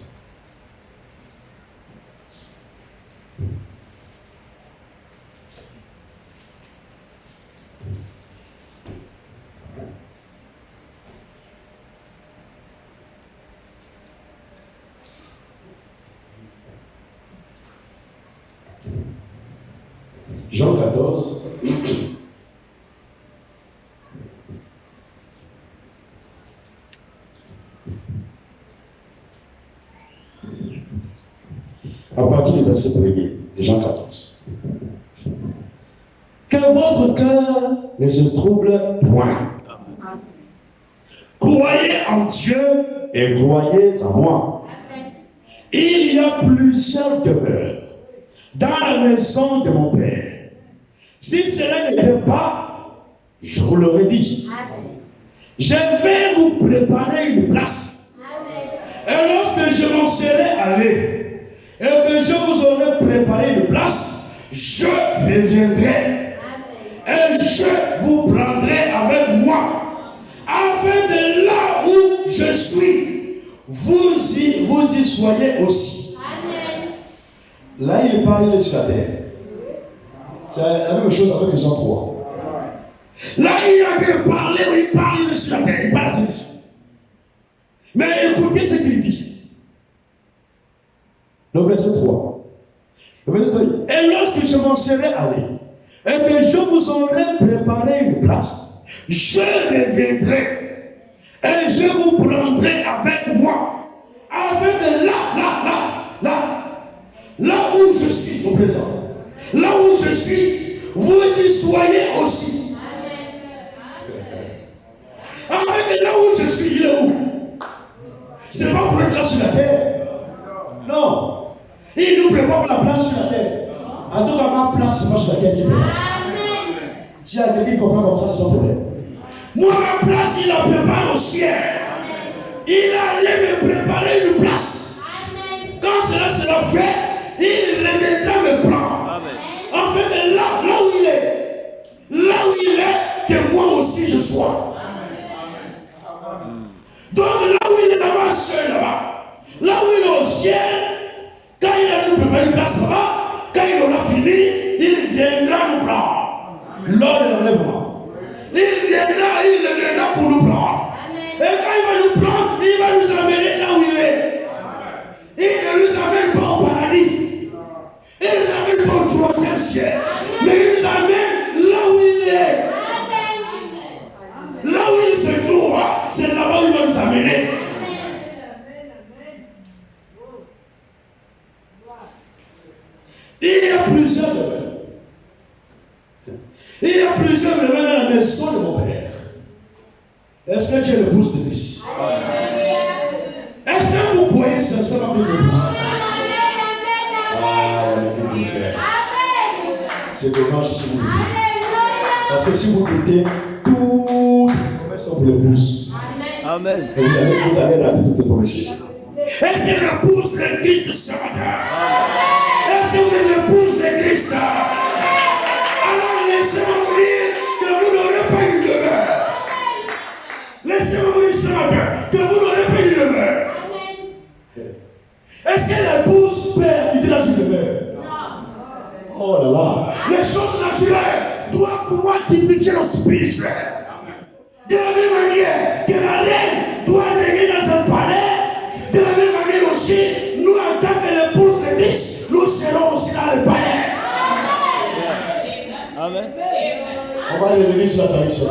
Jean 14. À partir du verset 1er, de Jean 14. Que votre cœur ne se trouble point. Croyez en Dieu et croyez en moi. Amen. Il y a plusieurs demeures dans la maison de mon Père. Si cela n'était pas, je vous l'aurais dit. Amen. Je vais vous préparer une place. Amen. Et lorsque je m'en serai allé, et que je vous aurai préparé une place, je reviendrai. Amen. Et je vous prendrai avec moi. Afin de là où je suis, vous y soyez aussi. Amen. Là, il parle sur la terre. C'est la même chose avec Jean 3. Là, il a fait parler, il parle sur la terre, il parle ici. Mais écoutez ce qu'il dit. Le verset 3. Le verset 3. Et lorsque je m'en serai allé, et que je vous aurai préparé une place, je reviendrai, et je vous prendrai avec moi, afin de là où je suis au présent, là où je suis, vous y soyez aussi. Afin que là où je suis, il est où? C'est pas pour être là sur la terre. Non. Il nous prépare la place sur la terre. En tout cas, ma place, c'est pas sur la terre qui prépare. Amen. S'il y a quelqu'un qui comprend comme ça, c'est son problème. Moi, ma place, il la prépare au ciel. Il allait me préparer une place. Amen. Quand cela sera fait, il reviendra me prendre. Amen. En fait, là où il est, que moi aussi je sois. Donc là où il est là-bas, seul là-bas, là où il est au ciel, quand il a nous préparé une place là-bas, quand il aura fini, il viendra nous prendre. Lors de l'enlèvement. Il reviendra pour nous prendre. Amen. Et quand il va nous prendre, il va nous amener là où il est. plusieurs me dans la maison de mon Père. Est-ce que tu es l'épouse de Christ? Est-ce que vous croyez sincèrement que tu es l'épouse? Ah, il y a des doutes. C'est dommage si vous doutez. Parce que si vous doutez, toutes les promesses sont pour l'épouse. Amen. Et vous allez rater toutes les promesses. Est-ce que l'épouse de Christ ce matin? Est-ce que vous êtes l'épouse de Christ? Alors laissez-moi vous dire que vous n'aurez pas eu demeure. Laissez-moi vous dire ce matin que vous n'aurez pas eu demeure. Est-ce que l'épouse peut habiter dans une demeure? Oh là là. Les choses naturelles doivent pouvoir typifier le spirituel. De la même manière que la reine doit régner dans un palais, de la même manière aussi, nous en tant que l'épouse de Christ, nous serons aussi dans le palais. Amen. On va revenir sur la traduction.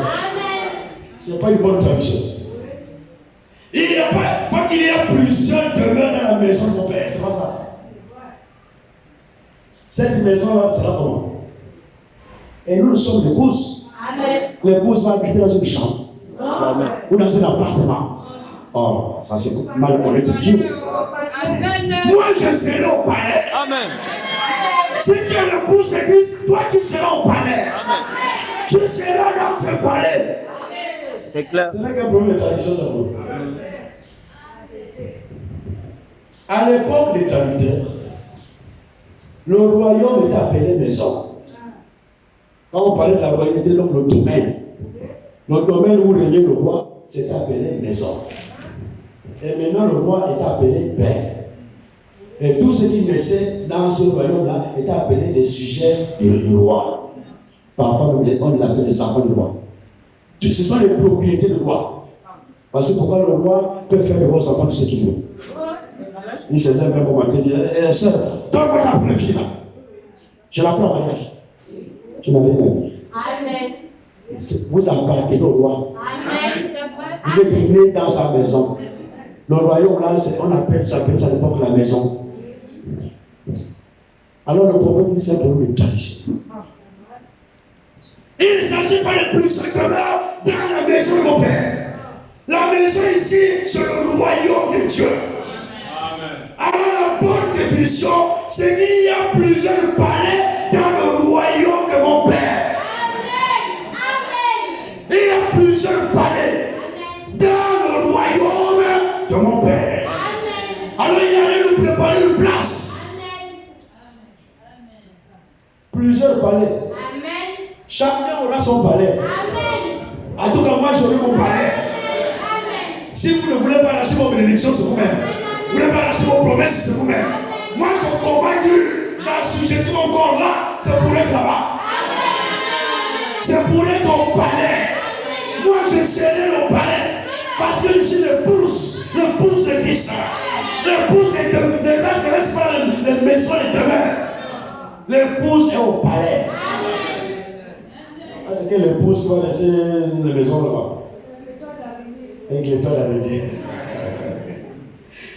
Ce n'est pas une bonne traduction. Il n'y a pas qu'il y a plusieurs demeures dans la maison de mon Père. C'est pas ça. Cette maison-là sera comment? Et nous sommes l'épouse. L'épouse va habiter dans une chambre. Amen. Ou dans un appartement. Oh, ça c'est mal connaître Dieu. Moi je serai au palais. Amen. Si tu es l'épouse de Christ, toi tu seras au palais. Amen. Tu seras dans ce palais. C'est clair. Ce n'est qu'un problème de tradition, ça vous. À l'époque des traditeurs, le royaume était appelé maison. Quand on parlait de la royauté, donc le domaine. Le domaine où régnait le roi, c'était appelé maison. Et maintenant, le roi était appelé père. Et tout ce qui naissait dans ce royaume-là était appelé des sujets du roi. Parfois, on l'appelle les enfants du roi. Ce sont les propriétés du roi. Parce que pourquoi le roi peut faire de vos enfants tout ce qu'il veut. Il se lève même au matin et dit, sœur, donne-moi ta première fille là. Je la prends en mariage. Je n'avais rien dit. Amen. Vous appartenez au roi. Amen. Vous êtes né dans sa maison. Le royaume là, on appelle ça à l'époque la maison. Alors le prophète dit c'est pour nous une tradition. Il ne s'agit pas de plus simplement dans la maison de mon Père. La maison ici, c'est le royaume de Dieu. Alors la bonne définition, c'est qu'il y a plusieurs palais dans le royaume de mon Père. Il y a plusieurs palais dans le royaume de mon Père. Alors il y a nous préparer une place. Plusieurs palais. Chacun aura son palais. En tout cas, moi j'aurai mon palais. Si vous ne voulez pas lâcher vos bénédictions, c'est vous-même. Vous ne voulez pas lâcher vos promesses, c'est vous-même. Moi je combats Dieu. J'ai assujetti mon corps là, c'est pour être là-bas. C'est pour être au palais. Moi je serai au palais. Parce que je suis l'épouse de Christ. L'épouse ne reste pas dans les maisons de demeure. L'épouse est au palais. Ah, c'est que l'épouse va laisser la maison là-bas. Avec les toits d'arrivée.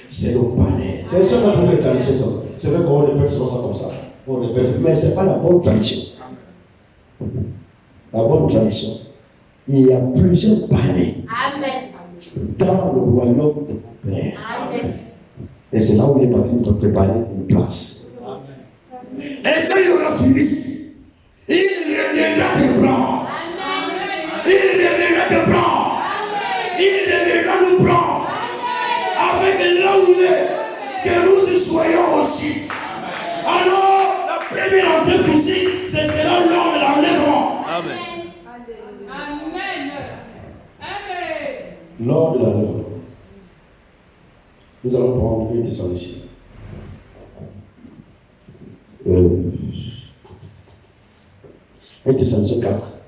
C'est le palais. C'est ça la première tradition. C'est vrai qu'on répète souvent ça comme ça. On répète, mais ce n'est pas la bonne tradition. La bonne tradition. Il y a plusieurs palais dans le royaume de mon Père. Et c'est là où il est parti de préparer une place. Et quand il aura fini, il reviendra te prendre. Il reviendra te prendre. Il reviendra nous prendre. Avec là où il est, que nous y soyons aussi. Alors, la première entrée physique, ce sera lors de l'enlèvement. Amen. Lors de l'enlèvement, nous allons prendre une descente ici. 1 Thessaloniciens 4.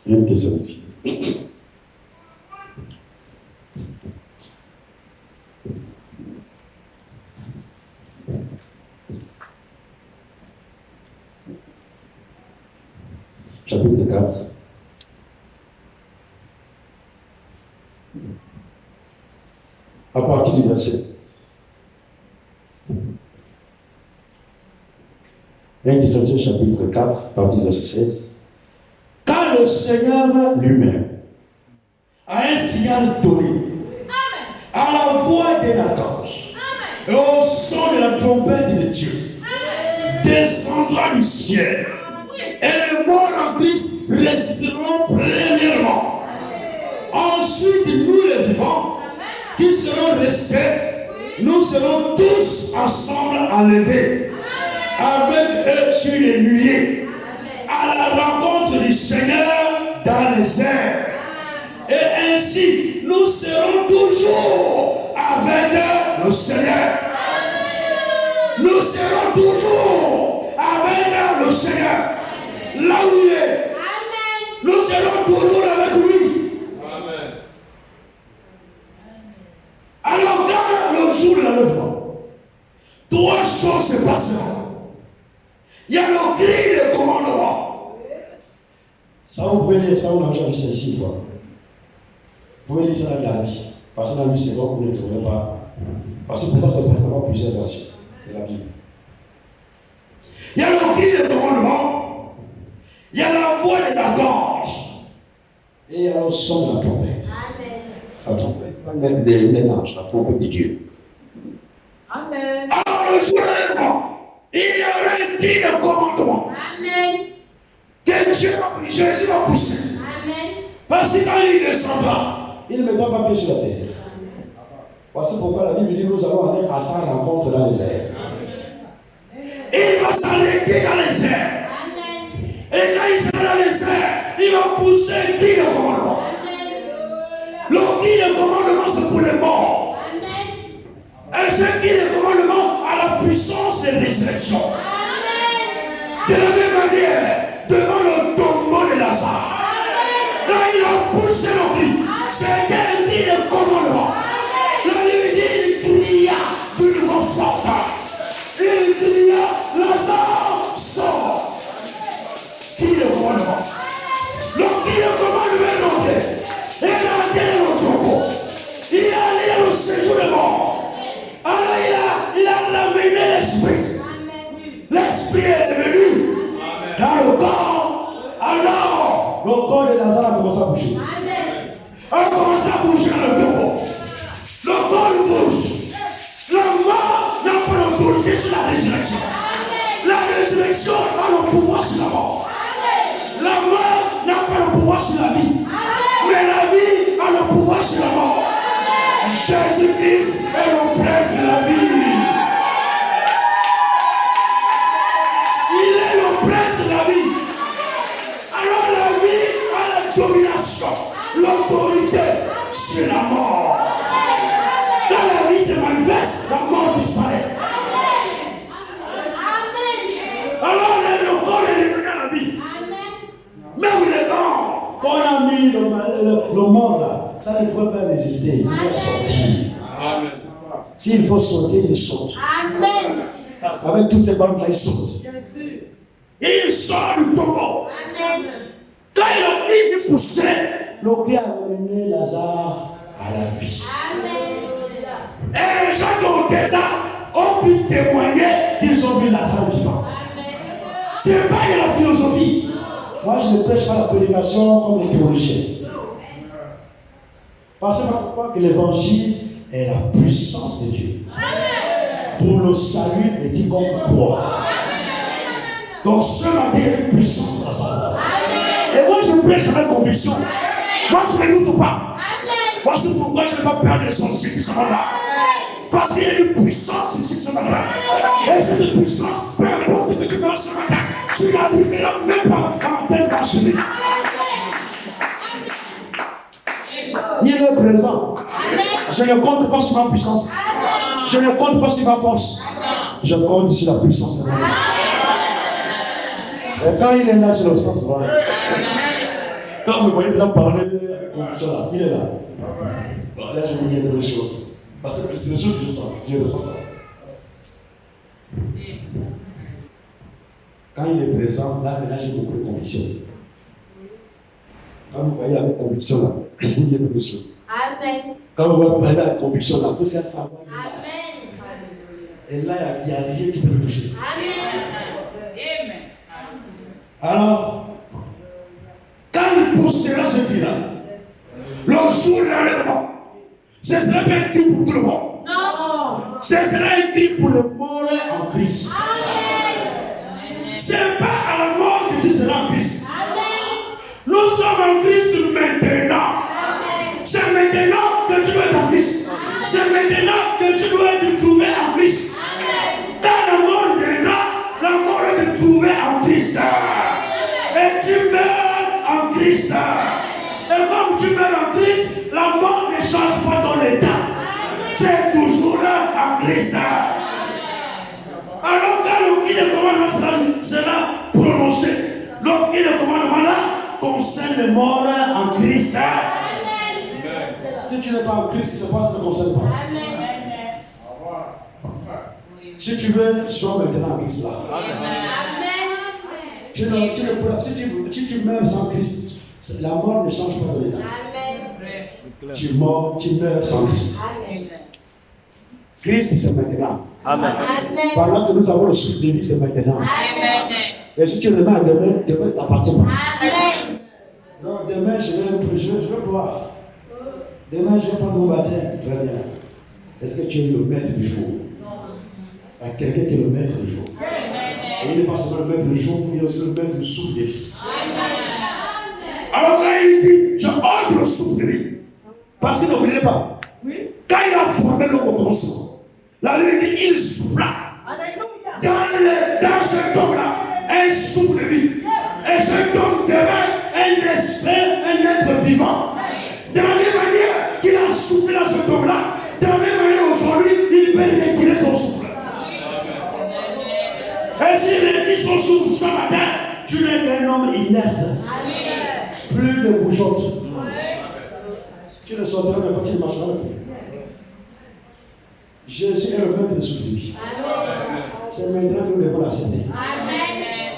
Une Thessaloniciens. Chapitre 4. partir du verset. 1 Thessaloniciens chapitre 4, partie verset 16. Car le Seigneur lui-même a un signal donné à la voix d'un archange et au son de la trompette de Dieu descendra du ciel et les morts en Christ resteront premièrement. Ensuite, nous les vivants qui serons restés, nous serons tous ensemble enlevés avec eux sur les nuées à la rencontre du Seigneur dans les airs. Et ainsi, nous serons toujours avec le Seigneur. Nous serons toujours avec le Seigneur. Là où il est. Nous serons toujours avec lui. Alors, dans le jour de l'enlèvement, trois choses se passeront. Il y a le cri de commandement. Ça, vous pouvez lire ça, on a déjà vu ça ici une fois. Vous pouvez lire ça dans la vie. Parce que dans la vie, c'est bon, vous ne trouverez pas. Parce que pour moi, ça peut avoir plusieurs versions de la Bible. Il y a le cri de commandement. Il y a la voix des archanges. Et il y a le son de la trompette. Amen. La trompette. Les anges, la trompette de Dieu. Amen. Alors le jour de l'enlèvement, il y aura un cri de commandement. Amen. Que Dieu, Jésus va pousser. Amen. Parce que quand il descendra, il ne mettra pas pied sur la terre. Voici pourquoi la Bible dit nous allons aller à sa rencontre dans les airs. Il va s'arrêter dans les airs. Amen. Et quand il sera dans les airs, il va pousser un cri de commandement. Le cri de commandement, c'est pour les morts. Et ce cri de commandement a la puissance de résurrection. De la même manière, devant le tombeau de Lazare, quand il a poussé le cri, c'était un cri de commandement. La Bible dit qu'il cria d'une voix forte. Il cria, Lazare sort. Cri de commandement. Le cri de commandement est monté. Et il a atteint le tombeau. Il est allé dans le séjour de mort. Alors il a ramené l'esprit. L'esprit est devenu dans le corps. Alors le corps de Lazare a commencé à bouger. A commencé à bouger dans le tombeau. Le corps bouge. La mort n'a pas l'autorité sur la résurrection. La résurrection a le pouvoir sur la mort. La mort n'a pas le pouvoir sur la vie. Mais la vie a le pouvoir sur la mort. Jésus-Christ est le prince de la vie. Il est le prince de la vie. Alors la vie a la domination, l'autorité sur la mort. Quand la vie se manifeste, la mort disparaît. Alors le corps est devenu à la vie. Mais où il est mort. Quand on a mis le mort là, ça ne pouvait pas résister. Il doit sortir. Amen. S'il faut sauter, il saute. Amen. Avec toutes ces bandes là, il saute. Il sort du tombeau. Amen. Quand le cri fut poussé, le cri a ramené Lazare à la vie. Amen. Et les gens qui ont été là ont pu témoigner qu'ils ont vu Lazare vivant. Ce n'est pas de la philosophie. Moi, je ne prêche pas la prédication comme les théologiens. Parce que je crois que l'évangile est la puissance de Dieu. Pour le salut de quiconque croit. Donc ce matin, il y a une puissance dans sa vie. Et moi, je prêche avec conviction. Moi, je ne doute pas. Voici pourquoi je n'ai pas peur de sorciers qui sont là. Parce qu'il y a une puissance ici ce matin. Et cette puissance, peu importe ce que tu fais ce matin, tu la libères même pas en tête d'argile. Il est présent. Je ne compte pas sur ma puissance. Je ne compte pas sur ma force. Je compte sur la puissance de Dieu. Et quand il est là, je le sens souvent. Quand vous voyez là parler avec conviction là, il est là. Bon, là, je vous dis deux choses. Parce que c'est des choses que je sens. Je ressens ça. Quand il est présent, là, maintenant, j'ai beaucoup de conviction. Quand vous voyez avec conviction là, je vous dis deux choses. Amen. Quand on va parler à la conviction, il faut savoir. Amen. Et là, il n'y a rien qui peut le toucher. Amen. Alors, quand il poussera ce cri-là, le jour de l'enlèvement, ce sera pas un cri pour tout le monde. Non. Ce sera un cri pour le mort en Christ. Amen. Ce n'est pas à la mort que tu seras en Christ. Amen. Nous sommes en Christ maintenant. Amen. C'est maintenant que tu dois être en Christ. C'est maintenant que tu dois te trouver en Christ. Amen. Quand la mort viendra, la mort est de trouver en Christ. Et tu meurs en Christ. Et comme tu meurs en Christ, la mort ne change pas ton état. Tu es toujours là en Christ. Alors quand le cri de commandement sera prononcé, le cri de commandement là concerne les morts en Christ. Si tu n'es pas en Christ, ce n'est pas ça ne te concerne pas. Si tu veux, sois maintenant en Christ là. Tu ne pourras, si tu meurs sans Christ, la mort ne change pas ton état. Tu meurs sans Christ. Christ, c'est maintenant. Amen. Pendant que nous avons le souffle de vie, c'est maintenant. Et si tu le mets à demain, demain ne t'appartient pas. Donc demain, je vais boire. Demain, je vais prendre mon baptême. Très bien. Est-ce que tu es le maître du jour? Il y a quelqu'un qui est le maître du jour. Et il n'est pas seulement le maître du jour, il est aussi le maître du souffle de vie. Alors quand il dit, je ôte le souffle de vie. Parce que n'oubliez pas, quand il a formé l'homme au commencement, la Bible dit, il souffla dans cet homme-là un souffle de vie. Et cet homme devint un esprit, un être vivant. De la même manière qu'il a soufflé dans cet homme-là, de la même manière aujourd'hui, il peut retirer son souffle. Et s'il retire son souffle ce matin, tu n'es qu'un homme inerte. Plus de bougeotte. Tu ne sortiras même pas, tu ne marcheras même plus. Jésus est le maître de souffle de vie. C'est maintenant que nous devons l'accepter.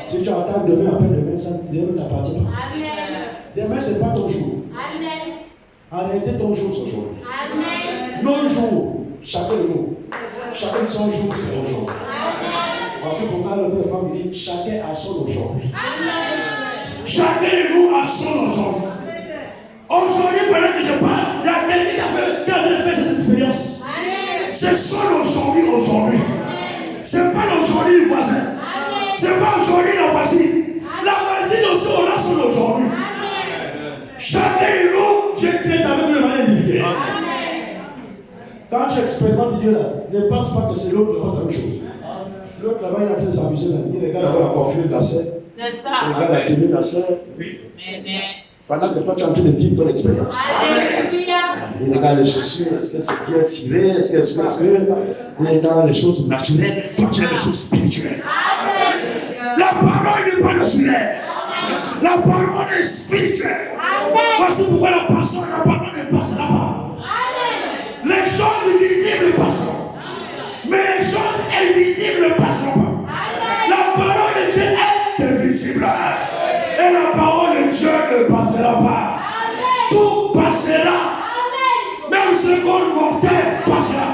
Si tu attends demain, après-demain, ça ne t'appartient pas. Demain, ce n'est pas ton jour. Arrêtez ton jour ce jour. Nos jours, chacun de nous, chacun de son jour, c'est aujourd'hui. Parce que pourquoi le frère femme dit chacun a son aujourd'hui. Chacun de nous a son aujourd'hui. Aujourd'hui, pendant que je parle, il y a quelqu'un qui a fait cette expérience. C'est son aujourd'hui. Ce n'est pas l'aujourd'hui du voisin. Ce n'est pas aujourd'hui la voisine. La voisine aussi, on a son aujourd'hui. Chacun de nous, Dieu traite avec nous de manière individuelle. Quand tu expérimentes Dieu là, ne pense pas que c'est l'autre qui fasse la même chose. L'autre là-bas, il a train de s'amuser là. Il regarde la coiffure de la sœur. C'est ça. Il regarde la tenue de la sœur. Pendant que toi, tu es en train de vivre ton expérience. Il regarde les chaussures. Est-ce que c'est bien ciré? Est-ce que il regarde les choses naturelles. Toi, tu as des choses spirituelles. La parole n'est pas naturelle. La parole est spirituelle. Voici pourquoi la parole ne passera pas. Les choses visibles passeront. Mais les choses invisibles ne passeront pas. La parole de Dieu est invisible. Et la parole de Dieu ne passera pas. Tout passera. Même ce corps mortel passera.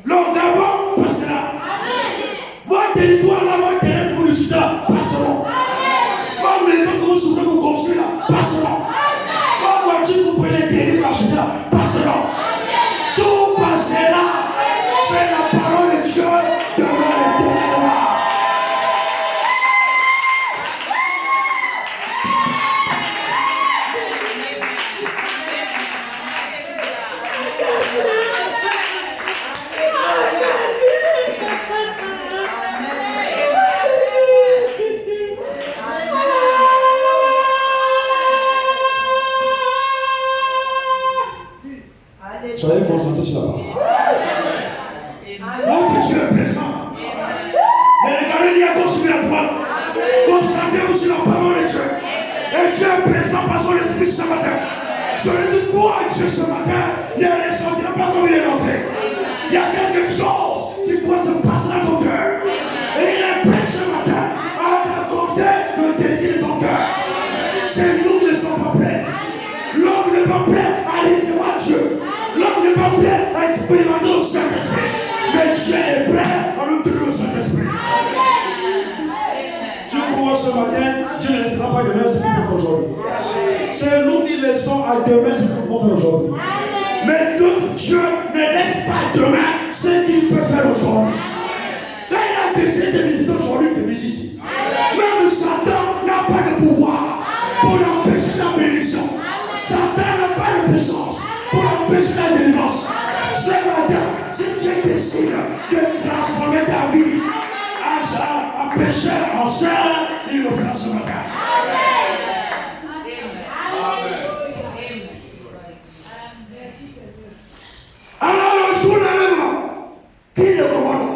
Le Gabon passera. Votre territoire là, votre terrain pour le Soudan passeront. Comme les gens que vous souffrez pour construire là, passeront. Comme voiture vous prenez crédit pour acheter là, passeront. Tout passera. C'est la parole de Dieu de l'éternel. Soyez concentrés sur la parole. Notre Dieu est présent. Ne regardez ni à gauche ni à droite. Concentrez-vous sur la parole de Dieu. Et Dieu est présent par son esprit ce matin. Celui qui croit en Dieu ce matin ne ressentira pas comme il est entré. Il y a quelque chose qui doit se passer dans ton cœur. Et il est prêt ce matin à t'accorder le désir de ton cœur. C'est nous qui ne sommes pas prêts. L'homme n'est pas prêt expérimenter le Saint-Esprit. Mais Dieu est prêt à nous donner le Saint-Esprit. Dieu croit ce matin, Dieu ne laissera pas demain ce qu'il peut faire aujourd'hui. C'est nous qui laissons à demain ce qu'il peut faire aujourd'hui. Mais tout Dieu ne laisse pas demain ce qu'il peut faire aujourd'hui. Quand il a décidé de visiter aujourd'hui, il te visite. Même Satan n'a pas de pouvoir pour empêcher ta bénédiction. Satan n'a pas de puissance pour empêcher ta délivrance. Ce matin, si Dieu décide de transformer ta vie en pécheur, en chair, il le fera ce matin. Alors le jour de l'enlèvement, qui le commande?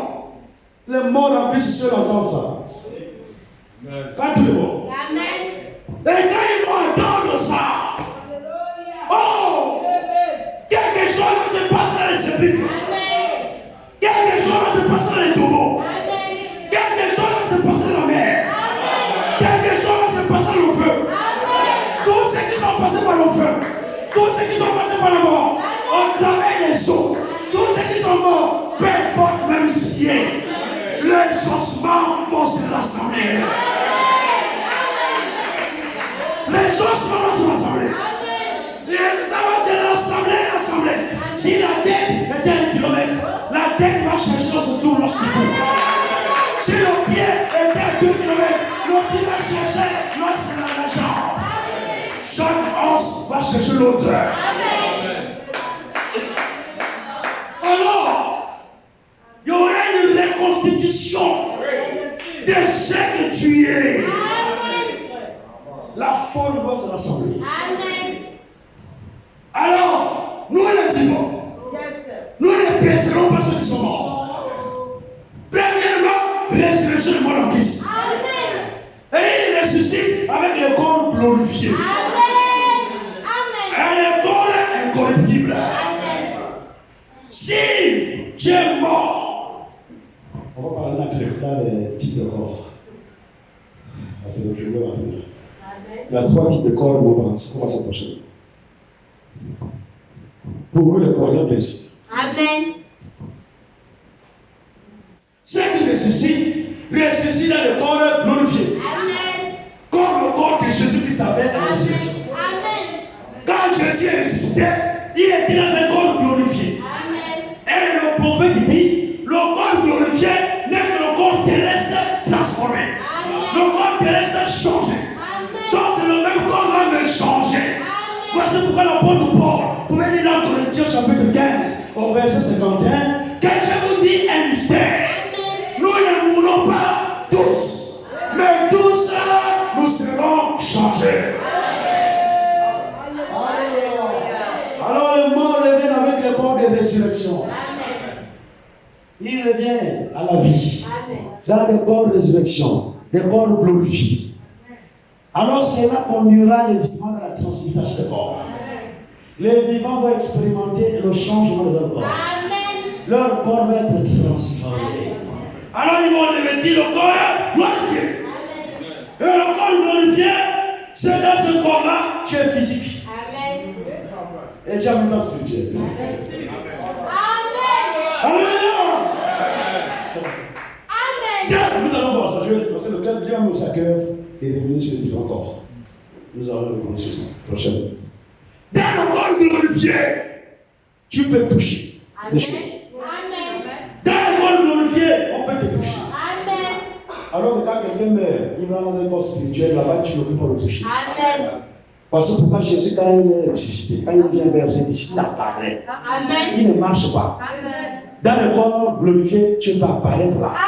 Les morts en plus seuls entendent ça. Pas tous les morts. Et quand ils vont entendre ça, oh, quelque chose va se passer dans les sépulcres. Quelque chose va se passer dans les tombeaux. Quelque chose va se passer dans la mer. Quelque chose va se passer dans le feu. Tous ceux qui sont passés par le feu, tous ceux qui sont passés par la mort, on travaille les eaux. Tous ceux qui sont morts, peu importe même ce qui est, les ossements vont se rassembler. Les ossements vont se rassembler. Et ça va se rassembler. Si la tête était à 1 kilomètre, la tête va chercher dans ce tour lorsqu'il court. Si le pied était à 2 kilomètres, le pied va chercher lorsqu'il a la jambe. Chaque os va chercher l'autre. Alors, il y aura une reconstitution de ce que tu es. La forme va se rassembler. Alors, nous les vivants, nous ne pécherons pas ceux qui sont morts. Premièrement, résurrection de mort en Christ. Et il ressuscite avec le corps glorifié. Et le corps incorruptible. Si tu es mort, on va parler dans les types de corps. C'est le premier matin. Il y a 3 types de corps, on va s'approcher. Pour nous, les croyants, bien sûr. Amen. Ceux qui ressuscitent dans le corps glorifié. Amen. Comme le corps que Jésus-Christ avait à la résurrection. Amen. Quand Jésus est ressuscité, il était dans un corps glorifié. Amen. Et le prophète dit, le corps glorifié n'est que le corps terrestre transformé. Amen. Le corps terrestre changé. Amen. Donc c'est le même corps là, mais changé. Voici pourquoi l'apôtre Paul pouvait lire dans Corinthiens chapitre 15 au verset 51 que je vous dis un mystère. Nous ne mourrons pas tous, mais tous nous serons changés. Alors le mort revient avec le corps de résurrection. Il revient à la vie dans le corps de résurrection, le corps glorifié. Alors c'est là qu'on ira les vivants dans la transmutation des corps. Les vivants vont expérimenter le changement de leur corps. Leur corps va être transformé. Alors ils vont revêtir le corps glorifié. Et le corps glorifié, c'est dans ce corps-là, tu es physique. Et tu as même temps spirituel. Alléluia. Nous allons voir ça. Parce que le cœur, Dieu a mis au cœur et revenir sur les différents corps. Nous allons revenir sur ça prochainement. Dans le corps glorifié, tu peux toucher. Amen. Dans le corps glorifié, on peut te toucher. Amen. Alors que quand quelqu'un meurt, il va dans un corps spirituel, là-bas, tu ne peux pas le toucher. Amen. Parce que pourquoi Jésus, quand il est ressuscité, quand il vient vers ses disciples, il apparaît. Amen. Il ne marche pas. Amen. Dans le corps glorifié, tu peux apparaître là. Amen.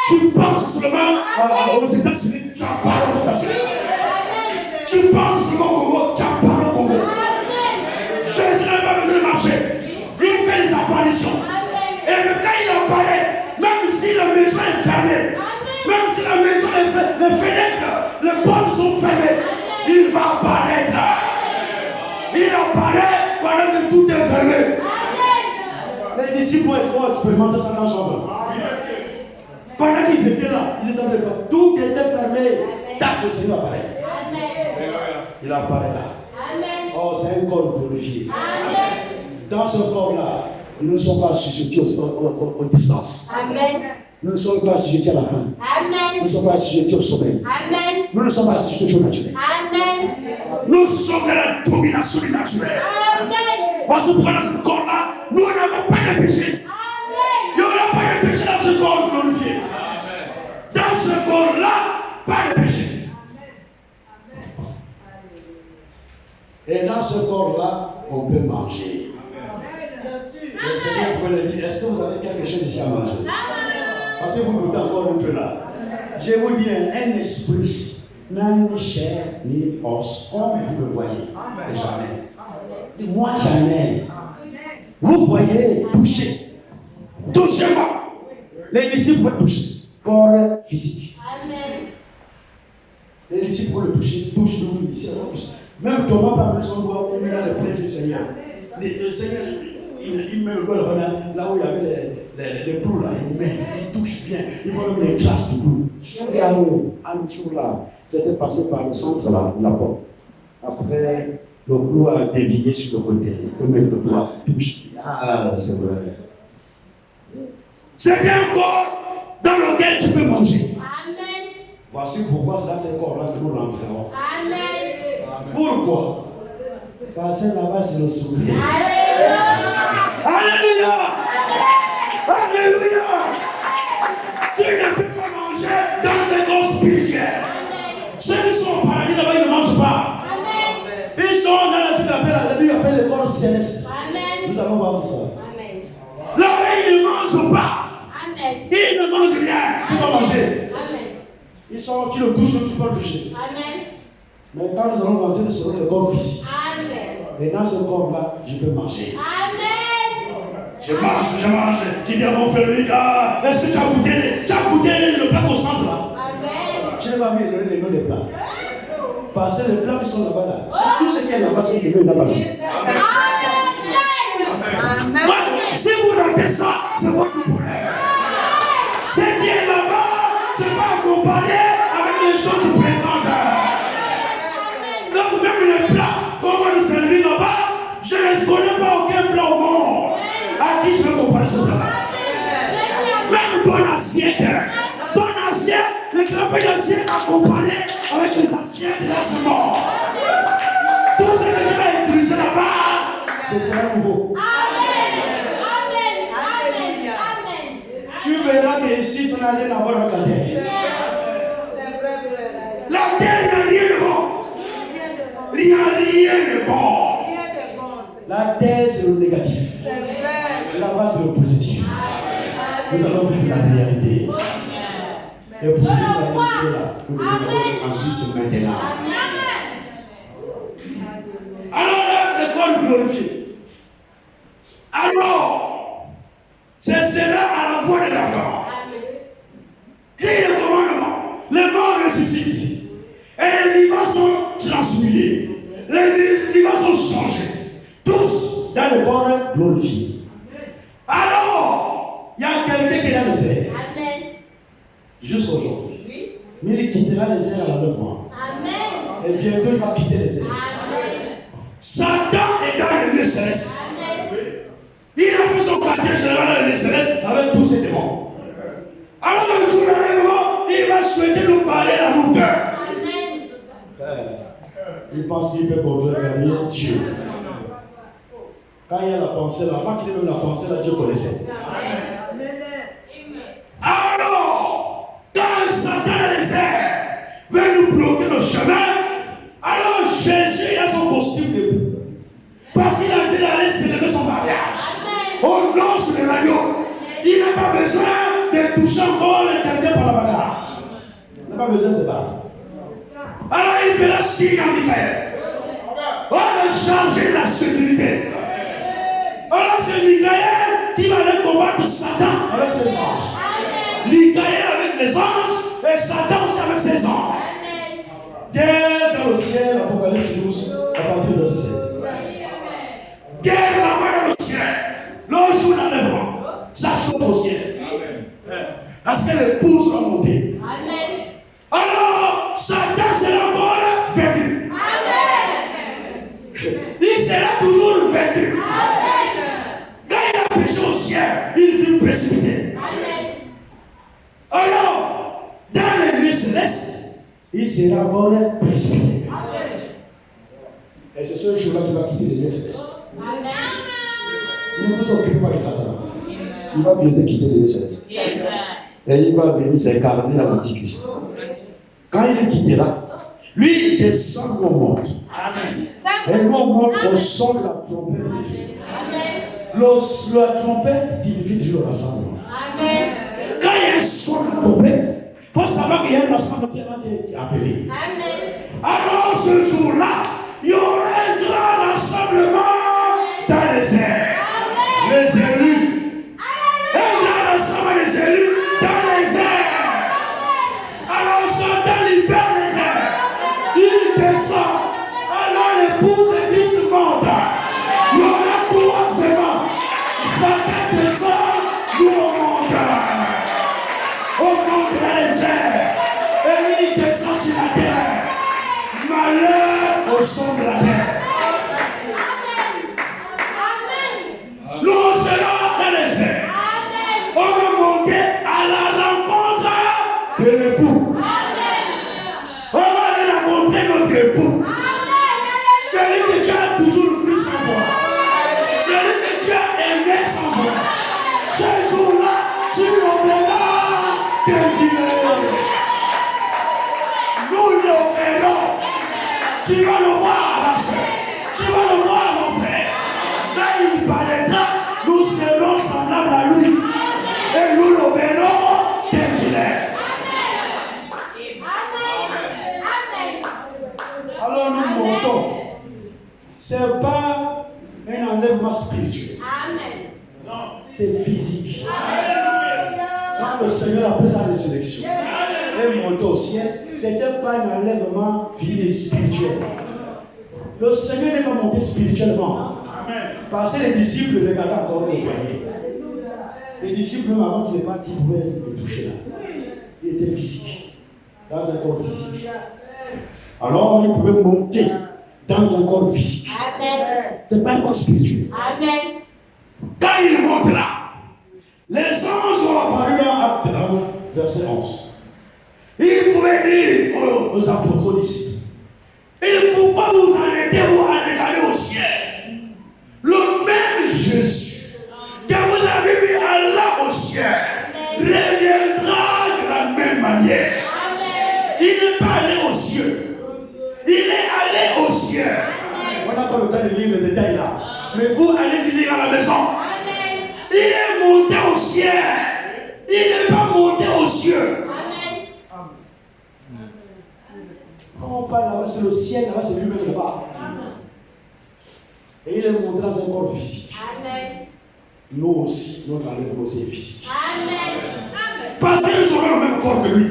Tu penses seulement aux États-Unis, tu apparais aux États-Unis. Tu penses seulement au Congo, tu apparais au Congo. Jésus n'a pas besoin de marcher. Il fait des apparitions. Et même quand il apparaît, même si la maison est fermée, même si la maison est fermée, les fenêtres, les portes sont fermées, il va apparaître. Il apparaît pendant que tout est fermé. Les disciples ont expérimenté ça dans Jean 20. Pendant qu'ils étaient là, ils étaient en train de voir. Tout était fermé. Tac, le Seigneur apparaît. Il apparaît là. Oh, c'est un corps glorifié. Dans ce corps-là, Nous ne sommes pas assujettis aux distances. Amen. Nous ne sommes pas assujettis à la faim. Amen. Nous ne sommes pas assujettis au sommeil. Amen. Nous ne sommes pas assujettis au naturel. Amen. Nous sommes dans la domination du naturel. Amen. Parce que dans ce corps-là, nous n'avons pas de péché. Il n'y aura pas de péché dans ce corps glorifié. Dans ce corps-là, pas de péché. Et dans ce corps-là, on peut manger. Le Seigneur pourrait le dire, est-ce que vous avez quelque chose ici à manger? Parce que vous goûtez encore un peu là. Je vous dis, un esprit n'a ni chair ni os, comme vous le voyez. Jamais. Moi, jamais. Vous voyez, touchez. Touchez-moi. Les disciples peuvent toucher. Corps physique. Amen. Les disciples peuvent le toucher. Touche-nous. Même Thomas, parmi son doigt, il met dans les plaies du Seigneur. Le Seigneur, il met le doigt là où il y avait les clous là. Il touche bien. Il voit même les glaces du clou. Et à nous, toujours là, c'était passé par le centre là, la porte. Après, le clou a dévié sur le côté. Il met le doigt, touche. Ah, c'est vrai. C'est un corps dans lequel tu peux manger. Amen. Voici pourquoi c'est dans ce corps-là que nous rentrerons. Amen. Pourquoi? Parce que là-bas, c'est le souvenir. Alléluia. Alléluia! Alléluia! Tu ne peux pas manger dans un corps spirituel. Ceux qui sont au paradis là-bas, ils ne mangent pas. Amen. Ils sont dans ce qu'il appelle le corps céleste. Amen. Nous allons voir tout ça. Amen. Là-bas, ils ne mangent pas. Amen. Ils ne mangent rien. Ils vont manger. Amen. Ils sont, tu le touches, tu peux le toucher. Amen. Mais quand nous allons rentrer, nous serons le corps physique. Amen. Et dans ce corps-là, je peux manger. Amen. Je mange. Je dis à mon frère, est-ce que tu as goûté le plat au centre là? Amen. Je n'ai pas mis les noms des plats. Parce que les plats qui sont là-bas là, c'est tout ce qui est là-bas, c'est les noms là-bas. Amen. Moi, si vous rendez ça, c'est votre problème. Ce qui est là-bas, c'est pas comparé avec les choses présentes. Donc même les plats, comment nous servir là-bas, je ne connais pas aucun plat au monde. À qui je vais comparer ce plat-là? Même ton assiette ne sera pas une assiette à comparer avec les assiettes de ce monde. Tout ce que tu vas utiliser là-bas, ce sera nouveau. Tu verras que ici, ça n'a rien à voir avec la terre. La terre, il n'y a rien de bon. Il n'y a rien de bon. La terre, c'est le négatif. Là-bas, c'est le positif. Nous allons vivre la réalité. Et pour vivre la réalité là, nous devons être en Christ maintenant. Alors là, le corps glorifié. Alors, ce sera à la voix de l'enfant. Crie le commandement. Les morts ressuscitent. Et les vivants sont transmués. Les vivants sont changés. Tous dans le corps glorifié. Alors, il y a quelqu'un qui est dans les airs. Amen. Jusqu'aujourd'hui. Oui. Mais il quittera les airs à la 9 mois. Amen. Et bientôt il va quitter les airs. Amen. Satan est dans les lieux célestes. Amen. Il a fait son quartier général dans les lieux célestes avec tous ses démons. Alors le jour d'arrivement, il va souhaiter nous parler la route. Amen. Il pense qu'il peut contrôler Dieu. Quand il y a la pensée, là, avant qu'il ait même la pensée, là, Dieu connaissait. Alors, quand Satan dans les airs veut nous bloquer le chemin, alors Jésus a son costume debout. Parce qu'il a dit d'aller célébrer son mariage. Au nom sur les rayons. Il n'a pas besoin de toucher encore l'éternel par la bagarre. Il n'a pas besoin de se battre. Alors il fera signe à Michael. On va changer la sécurité. Alors c'est Michael qui va aller combattre Satan avec ses anges. Michael avec les anges et Satan aussi avec ses anges. Guerre dans le ciel, Apocalypse 12, à partir du verset 7. Guerre là-bas dans le ciel. Le jour d'enlèvement, ça chauffe au ciel. Parce que l'épouse va monter. Amen. Alors, Satan sera encore vaincu. Amen. Il sera toujours vaincu. Amen. Quand il a péché céleste, il sera encore précipité. Et c'est ce jour-là qu'il va quitter les lieux célestes. Ne vous occupez pas de Satan. Il va bientôt quitter les lieux célestes. Et il va venir s'incarner dans l'Antichrist. Quand il quittera, lui il descend au monde. Et nous on monte au son de la trompette de Dieu. La trompette signifie toujours le rassemblement. Quand il y a un son de la trompette, il faut savoir qu'il y a un rassemblement qui est appelé. Alors ce jour-là, il y aura un grand rassemblement dans les airs. Les élus. Un grand rassemblement des élus dans les airs. Alors Satan libère les airs. Il descend. Alors l'épouse de Christ monte. Il y aura croisement. Satan descend, nous on monte. On monte dans les airs. Et lui il descend sur la terre. Malheur au son de la terre. Nous serons dans les airs. On va monter à la rencontre de l'époux. On va aller rencontrer notre époux. Celui que tu as toujours cru sans voir. Celui que tu as aimé sans voir. Ce jour-là, tu le verras tel qu'il est. Nous le verrons. Tu vas le voir, ma soeur. Tu vas le voir, mon frère. Quand il paraîtra, nous serons semblables à lui. Et nous le verrons tel qu'il est. Alors nous montons. Ce n'est pas un enlèvement spirituel. C'est physique. Quand le Seigneur a pris sa résurrection et monté au ciel, ce n'était pas un enlèvement spirituel. Le Seigneur n'est pas monté spirituellement. Parce que les disciples regardaient encore le foyer. Les disciples, même avant qu'il est parti, pouvaient le toucher là. Il était physique, dans un corps physique. Alors, il pouvait monter dans un corps physique. Ce n'est pas un corps spirituel. Quand il monte là, les anges ont apparu dans Acte 1, verset 11. Il pouvait dire aux apôtres, aux disciples, et pourquoi vous arrêtez-vous à regarder au ciel? Le même Jésus que vous avez vu Allah au ciel reviendra de la même manière. Il n'est pas allé au ciel. Il est allé au ciel. On n'a pas le temps de lire les détails là. Mais vous allez-y lire à la maison. Il est monté au ciel. Il n'est pas monté aux cieux. Quand on parle là-bas, c'est le ciel, là-bas, c'est lui-même là-bas. Et il est monté dans un corps physique. Nous aussi, notre enlèvement aussi est physique. Parce que nous aurons le même corps que lui.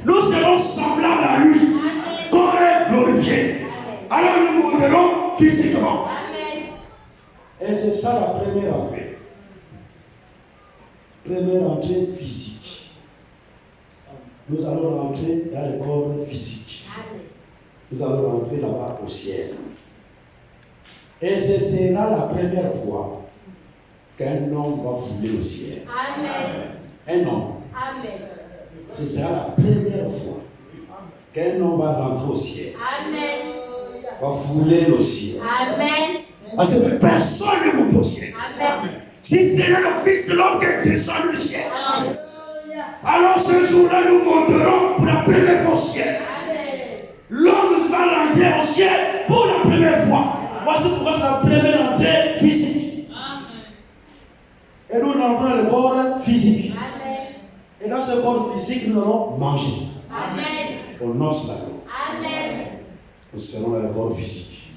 Nous serons semblables à lui. Corps glorifié. Alors nous monterons physiquement. Et c'est ça la première entrée. Première entrée physique. Nous allons rentrer dans le corps physique. Nous allons rentrer là-bas au ciel. Et ce sera la première fois qu'un homme va fouler au ciel. Un homme. Ce sera la première fois qu'un homme va rentrer au ciel. Va fouler le ciel. Parce que personne ne monte au ciel. Si c'est le Fils de l'homme qui descend du ciel. Alors ce jour-là, nous monterons pour la première fois au ciel. L'homme va rentrer au ciel pour la première fois. Voici pourquoi c'est la première entrée physique. Et nous rentrons dans le corps physique. Et dans ce corps physique, nous allons manger. On noce la vie. Nous serons dans le corps physique.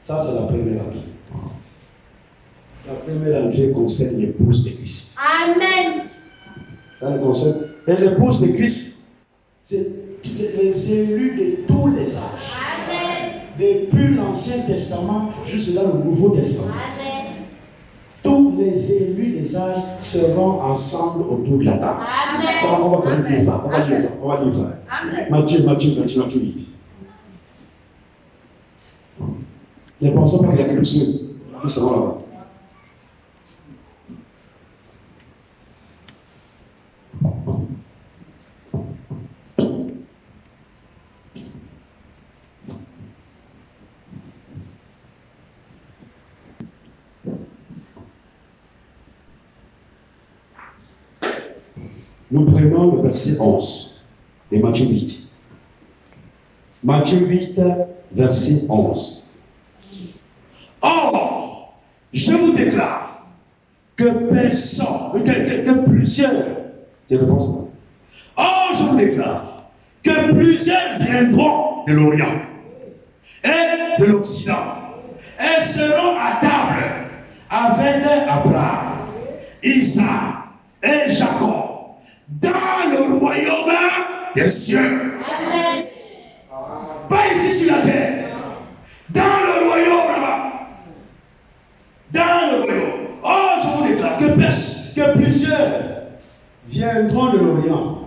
Ça, c'est la première entrée. La première entrée concerne l'épouse de Christ. Ça le concerne. Et l'épouse de Christ, c'est les élus de tous les âges. Depuis l'Ancien Testament jusqu'à le Nouveau Testament. Tous les élus des âges seront ensemble autour de la table. Ça, on va lire ça. On va lire ça. Matthieu 8. Ne pensez pas qu'il y a que ceux qui seront là-bas. Nous prenons le verset 11 de Matthieu 8. Matthieu 8, verset 11. Or, je vous déclare que personne, que plusieurs, je ne pense pas. Or, je vous déclare que plusieurs viendront de l'Orient et de l'Occident et seront à table avec Abraham, Isaac et Jacob dans le royaume des cieux. Amen. Pas ici sur la terre. Dans le royaume là-bas. Dans le royaume. Oh, je vous déclare que plusieurs viendront de l'Orient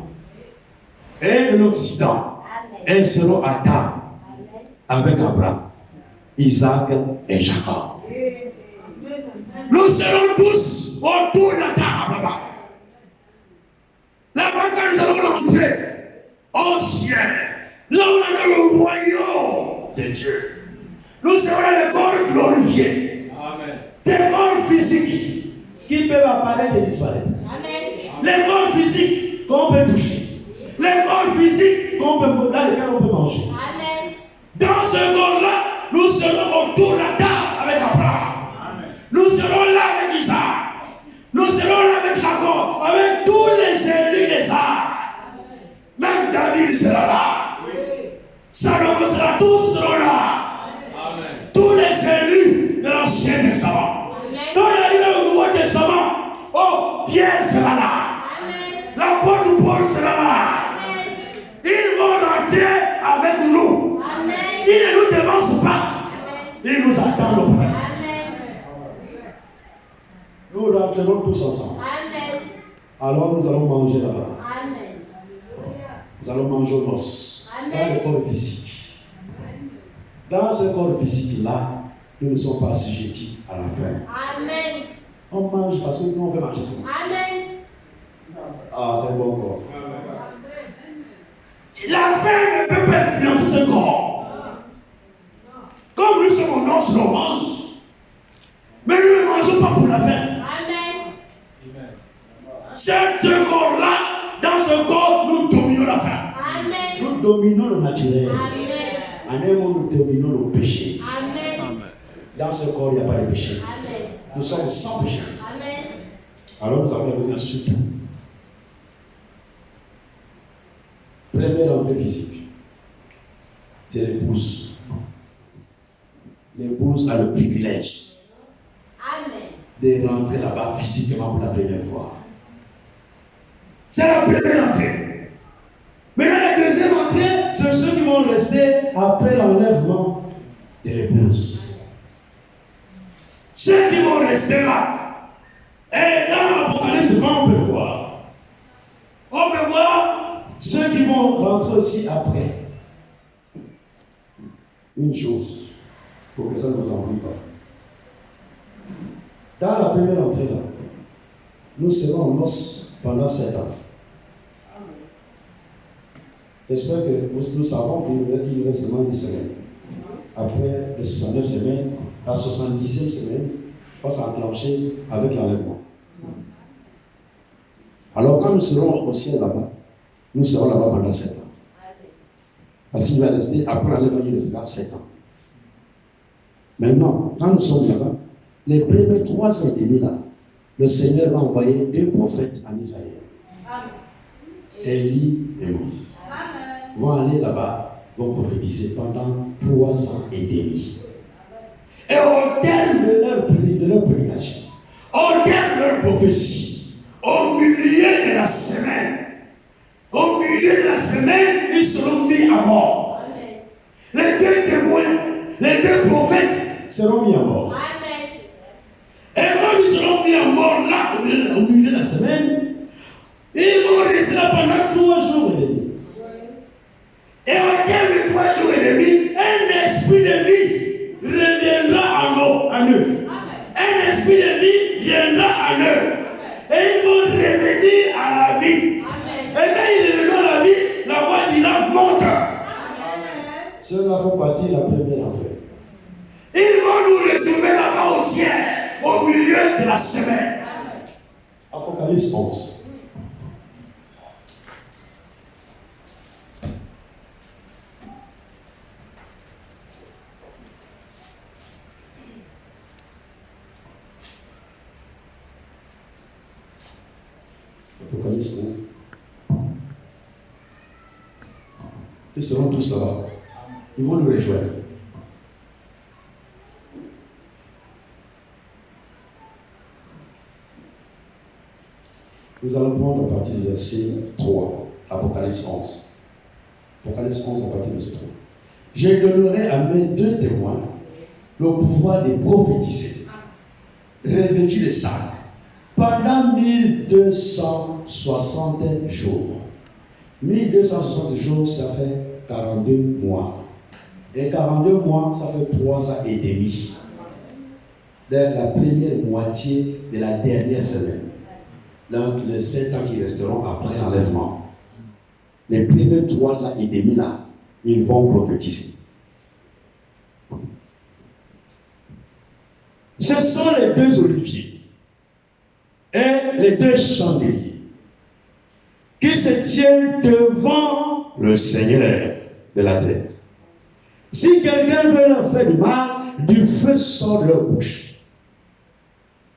et de l'Occident et seront à table avec Abraham, Isaac et Jacob. Nous serons tous autour de la table là-bas. Là-bas, quand nous allons rentrer au ciel, nous allons dans le royaume de Dieu. Nous serons dans les corps glorifiés. Amen. Des corps physiques qui peuvent apparaître et disparaître. Amen. Les corps physiques qu'on peut toucher. Les corps physiques dans lesquels on peut manger. Amen. Dans ce corps-là, nous serons autour de la table avec Abraham. Amen. Nous serons là avec Isaac. Nous serons là avec Jacob, avec tous les élus des arts. Même David sera là. Oui. Salomon sera, tous seront là. Amen. Tous les élus de l'Ancien Testament. Quand il y a eu le Nouveau Testament, oh, Pierre sera là. Amen. L'apôtre Paul sera là. Amen. Ils vont rentrer avec nous. Amen. Ils ne nous devancent pas. Amen. Ils nous attendent auprès. Nous rentrerons tous ensemble. Amen. Alors nous allons manger là-bas. Amen. Nous allons manger aux noces. Dans le corps physique. Dans ce corps physique-là, nous ne sommes pas assujettis à la faim. Amen. On mange parce que nous on veut marcher ça. Amen. Ah, c'est un bon corps. Amen. La faim ne peut pas influencer ce corps. Comme nous sommes aux noces, nous mangeons. Mais nous ne mangeons pas pour la faim. Amen. Ce corps-là, dans ce corps, nous dominons la faim. Amen. Nous dominons le naturel. Amen. En un mot, nous dominons le péché. Amen. Dans ce corps, il n'y a pas de péché. Amen. Nous sommes sans péché. Amen. Alors nous allons revenir sur tout. Première entrée physique, c'est l'épouse. L'épouse a le privilège de rentrer là-bas physiquement pour la première fois. C'est la première entrée. Maintenant, la deuxième entrée, c'est ceux qui vont rester après l'enlèvement de l'épouse. Ceux qui vont rester là. Et dans l'Apocalypse, on peut voir. On peut voir ceux qui vont rentrer aussi après. Une chose, pour que ça ne nous ennuie pas. Dans la première entrée là, nous serons en noces pendant 7 ans. J'espère que nous savons qu'il nous reste seulement une semaine. Après les 69 semaines, la 70e semaine va s'enclencher avec l'enlèvement. Alors quand nous serons au ciel là-bas, nous serons là-bas pendant 7 ans. Parce qu'il va rester, après l'enlèvement, il restera 7 ans. Maintenant, quand nous sommes là-bas, les premiers 3 ans et demi là, le Seigneur va envoyer 2 prophètes en Israël. Élie et Moïse. Vont aller là-bas, vont prophétiser pendant 3 ans et demi. Et au terme de leur prédication, au terme de leur prophétie, au milieu de la semaine, ils seront mis à mort. Amen. Les 2 témoins, les 2 prophètes seront mis à mort. Amen. Et comme ils seront mis à mort là, au milieu de la semaine, ils vont rester là pendant 3 jours et demi. Et au terme de 3 jours et demi, un esprit de vie reviendra en eux. Un esprit de vie viendra en eux. Et ils vont revenir à la vie. Amen. Et quand ils reviendront à la vie, la voix dira monte. Ceux-là font partie de la première entrée. Ils vont nous retrouver là-bas au ciel, au milieu de la semaine. Apocalypse 11. l'Apocalypse 1. Ils seront tous là-bas. Ils vont nous rejoindre. Nous allons prendre à partir du verset 3, Apocalypse 11. Apocalypse 11 à partir du verset 3. Je donnerai à mes deux témoins le pouvoir de prophétiser, revêtus de sac, pendant 1260 jours. 1260 jours, ça fait 42 mois. Et 42 mois, ça fait 3 ans et demi. Dans la première moitié de la dernière semaine. Donc, les 7 ans qui resteront après l'enlèvement. Les premiers 3 ans et demi là, ils vont prophétiser. Ce sont les deux oliviers et les deux chandeliers qui se tiennent devant le Seigneur de la terre. Si quelqu'un veut leur faire du mal, du feu sort de leur bouche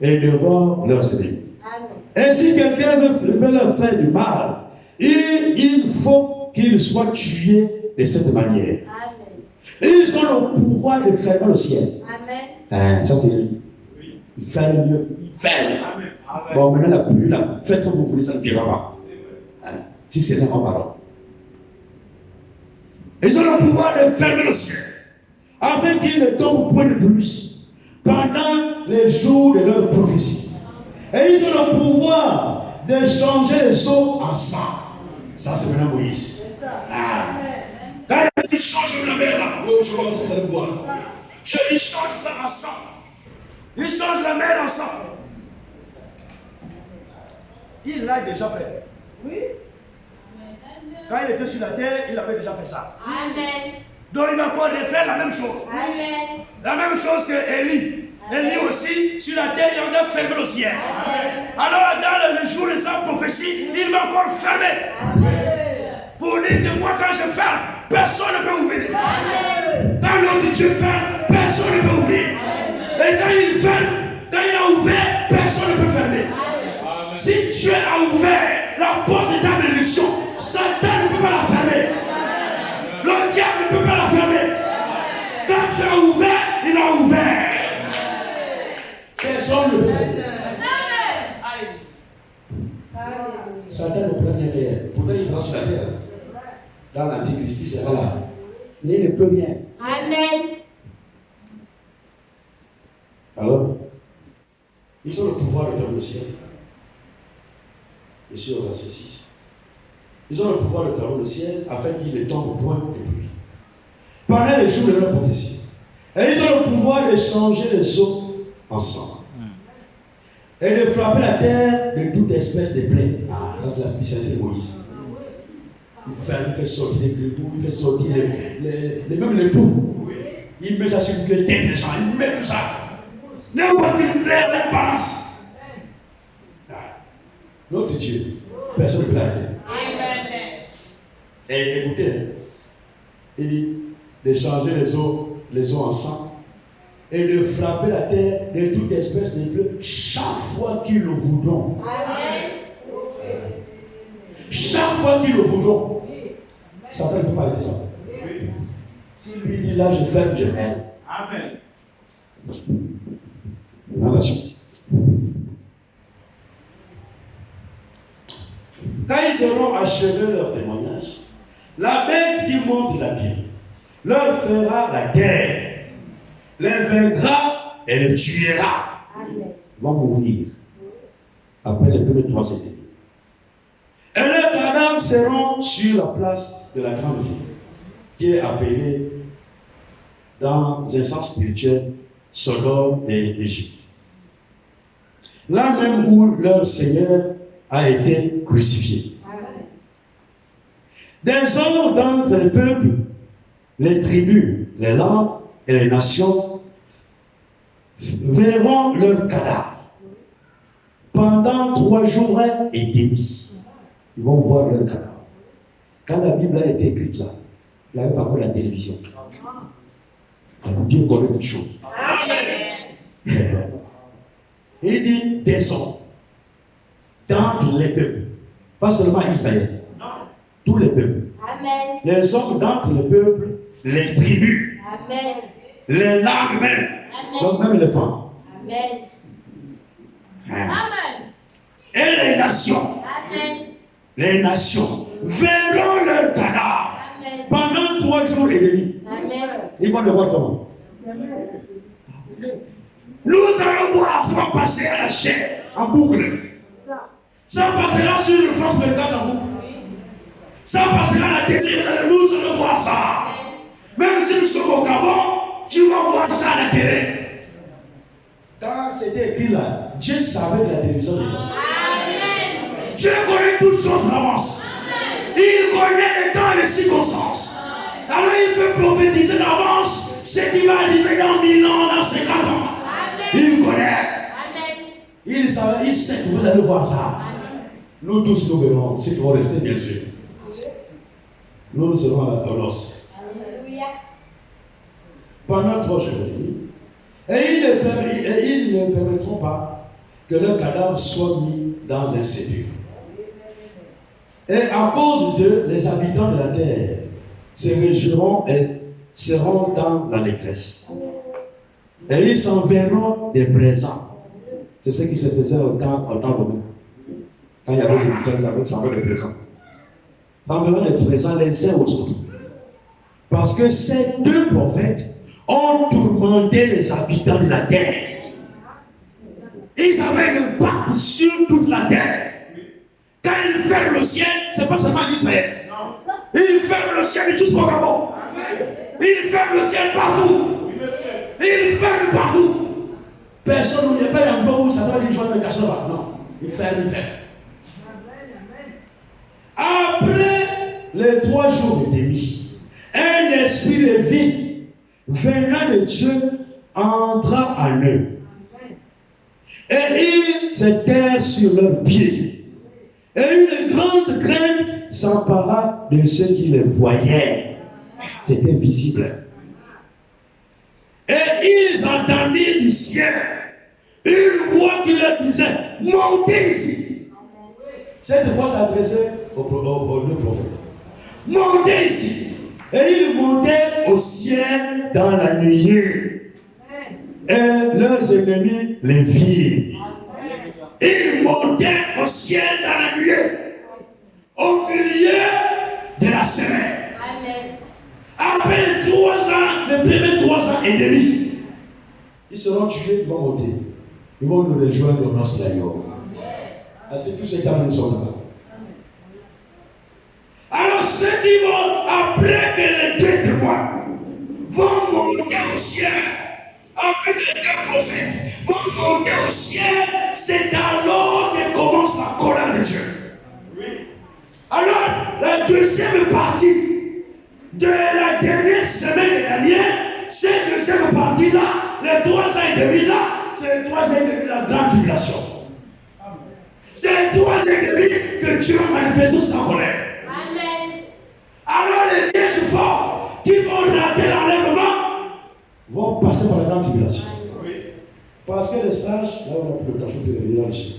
et devant leurs ennemis. Et si quelqu'un veut leur faire du mal, il faut qu'ils soient tués de cette manière. Et ils ont le pouvoir de fermer le ciel. Amen. Ça c'est lui. Il ferme mieux. Il ferme. Bon, maintenant la pluie, là, faites comme vous voulez, ça ne viendra pas. Si c'est là en parole. Ils ont le pouvoir de fermer le ciel, afin qu'il ne tombe point de pluie pendant les jours de leur prophétie. Et ils ont le pouvoir de changer les eaux en sang. Ça, c'est maintenant Moïse. Quand il dit change la mer, là, je commence à le voir. Il change ça en sang. Il change la mer en sang. Il l'a déjà fait. Oui. Quand il était sur la terre, il avait déjà fait ça. Amen. Donc il va encore refaire la même chose. Amen. La même chose que Élie. Élie aussi, sur la terre, il a fermé le ciel. Amen. Alors dans le jour de sa prophétie, il va encore fermer. Amen. Pour dire que moi quand je ferme, personne ne peut ouvrir. Amen. Quand l'autre Dieu ferme, personne ne peut ouvrir. Amen. Et quand il ferme, quand il a ouvert, personne ne peut fermer. Amen. Si Dieu a ouvert la porte de ta bénédiction, Satan ne peut pas la fermer. Amen. Le diable ne peut pas la fermer. Amen. Quand Dieu a ouvert, il a ouvert. Personne ne peut faire. Satan ne peut rien faire. Pourtant, il sera sur la terre. Dans l'Antichrist, il sera là. Mais il ne peut rien. Amen. Alors, ils ont le pouvoir de fermer le ciel. Et sur le verset 6. Ils ont le pouvoir de fermer le ciel afin qu'il ne tombe point de pluie. Pendant les jours de leur prophétie. Et ils ont le pouvoir de changer les eaux en sang. Et de frapper la terre de toute espèce de plaie. Ah, ça c'est la spécialité de Moïse. Il fait sortir les gribouilles, il fait sortir même les poux. Il met ça sur les têtes des gens, il met tout ça. N'importe quelle plaie, la balance. Notre Dieu, personne ne peut l'arrêter. Et écoutez, il dit de changer les eaux en sang. Et de frapper la terre de toute espèce de pleurs chaque fois qu'ils le voudront. Amen. Chaque fois qu'ils le voudront. Satan ne peut pas arrêter ça. Si lui dit là, je ferme, je mène. Amen. Dans la suite. Quand ils auront achevé leur témoignage, la bête qui monte la Bible leur fera la guerre. Les vaincra et les tuera. Amen. Ils vont mourir après les premiers 3 années. Et leurs cadavres seront sur la place de la grande ville, qui est appelée dans un sens spirituel Sodome et Égypte. Là même où leur Seigneur a été crucifié. Amen. Des hommes d'entre les peuples, les tribus, les langues et les nations verront leur cadavre pendant 3 jours et demi. Ils vont voir leur cadavre. Quand la Bible a été écrite là, il n'y avait pas que la télévision. Dieu connaît toutes choses. Il dit des hommes dans les peuples. Pas seulement Israël. Tous les peuples. Amen. Les hommes d'entre les peuples, les tribus, Amen. les langues même. Donc même les femmes. Amen. Amen. Et les nations. Amen. Les nations verront leur cadavre Amen. pendant 3 jours et demi. Amen. Ils vont le voir comment? Nous allons voir, ça va passer à la chair, en boucle. Ça passera sur le France 24 en boucle. Ça passera à la télé, nous allons voir ça. Même si nous sommes au Gabon, tu vas voir ça à la télé. Quand c'était écrit là, Dieu savait que la télévision était là. Amen. Dieu connaît toutes choses en avance. Il connaît les temps et les circonstances. Alors il peut prophétiser d'avance ce qui va arriver dans 1000 ans, dans 50 ans. Il connaît. Amen. Il savait, il sait que vous allez voir ça. Nous tous nous verrons, si tu vas rester bien sûr. Nous serons à l'os. Alléluia. Pendant 3 jours et demi. Et ils ne permettront pas que leur cadavre soit mis dans un sépulcre. Et à cause d'eux, les habitants de la terre se réjouiront et seront dans l'allégresse. Et ils s'enverront des présents. C'est ce qui se faisait au temps romain. Quand il y avait des moutons, ils s'envoyaient des présents. Ils s'enverront des présents les uns aux autres. Parce que ces 2 prophètes ont tourmenté les habitants de la terre. Ils avaient un impact sur toute la terre. Quand ils ferment le ciel, c'est pas seulement en Israël. Ils ferment le ciel jusqu'au Gabon. Ils ferment le ciel partout. Ils ferment partout. Personne n'oublie pas l'endroit où ça doit dire joindre le cachet là. Non. Ils ferment, ils ferment. Après les 3 jours et demi, un esprit de vie venant de Dieu entra en eux. Et ils s'étèrent sur leurs pieds. Et une grande crainte s'empara de ceux qui les voyaient. C'était visible. Et ils entendirent du ciel une voix qui leur disait: montez ici. Cette voix s'adressait aux 2 prophètes. Montez ici. Et ils montaient au ciel dans la nuée. Et leurs ennemis les virent. Ils montaient au ciel dans la nuée, au milieu de la semaine. Amen. Après 3 ans, les premiers 3 ans et demi, ils seront tués, ils vont monter. Ils vont nous rejoindre au noces d'ailleurs. Parce que tous ces temps nous sommes là-bas. Alors ceux qui vont, après que les 2 témoins vont monter au ciel, après que les 2 prophètes vont monter au ciel, c'est alors que commence la colère de Dieu. Alors, la deuxième partie de la dernière semaine de l'année, cette deuxième partie-là, les 3 ans et demi là, c'est les 3 ans et demi de la grande tribulation. C'est les 3 ans et demi que Dieu a manifesté sa colère. Amen. Alors les vierges forts qui vont rater l'enlèvement vont passer par la grande tribulation. Parce que les sages, là on a plus le temps, je peux le là-dessus.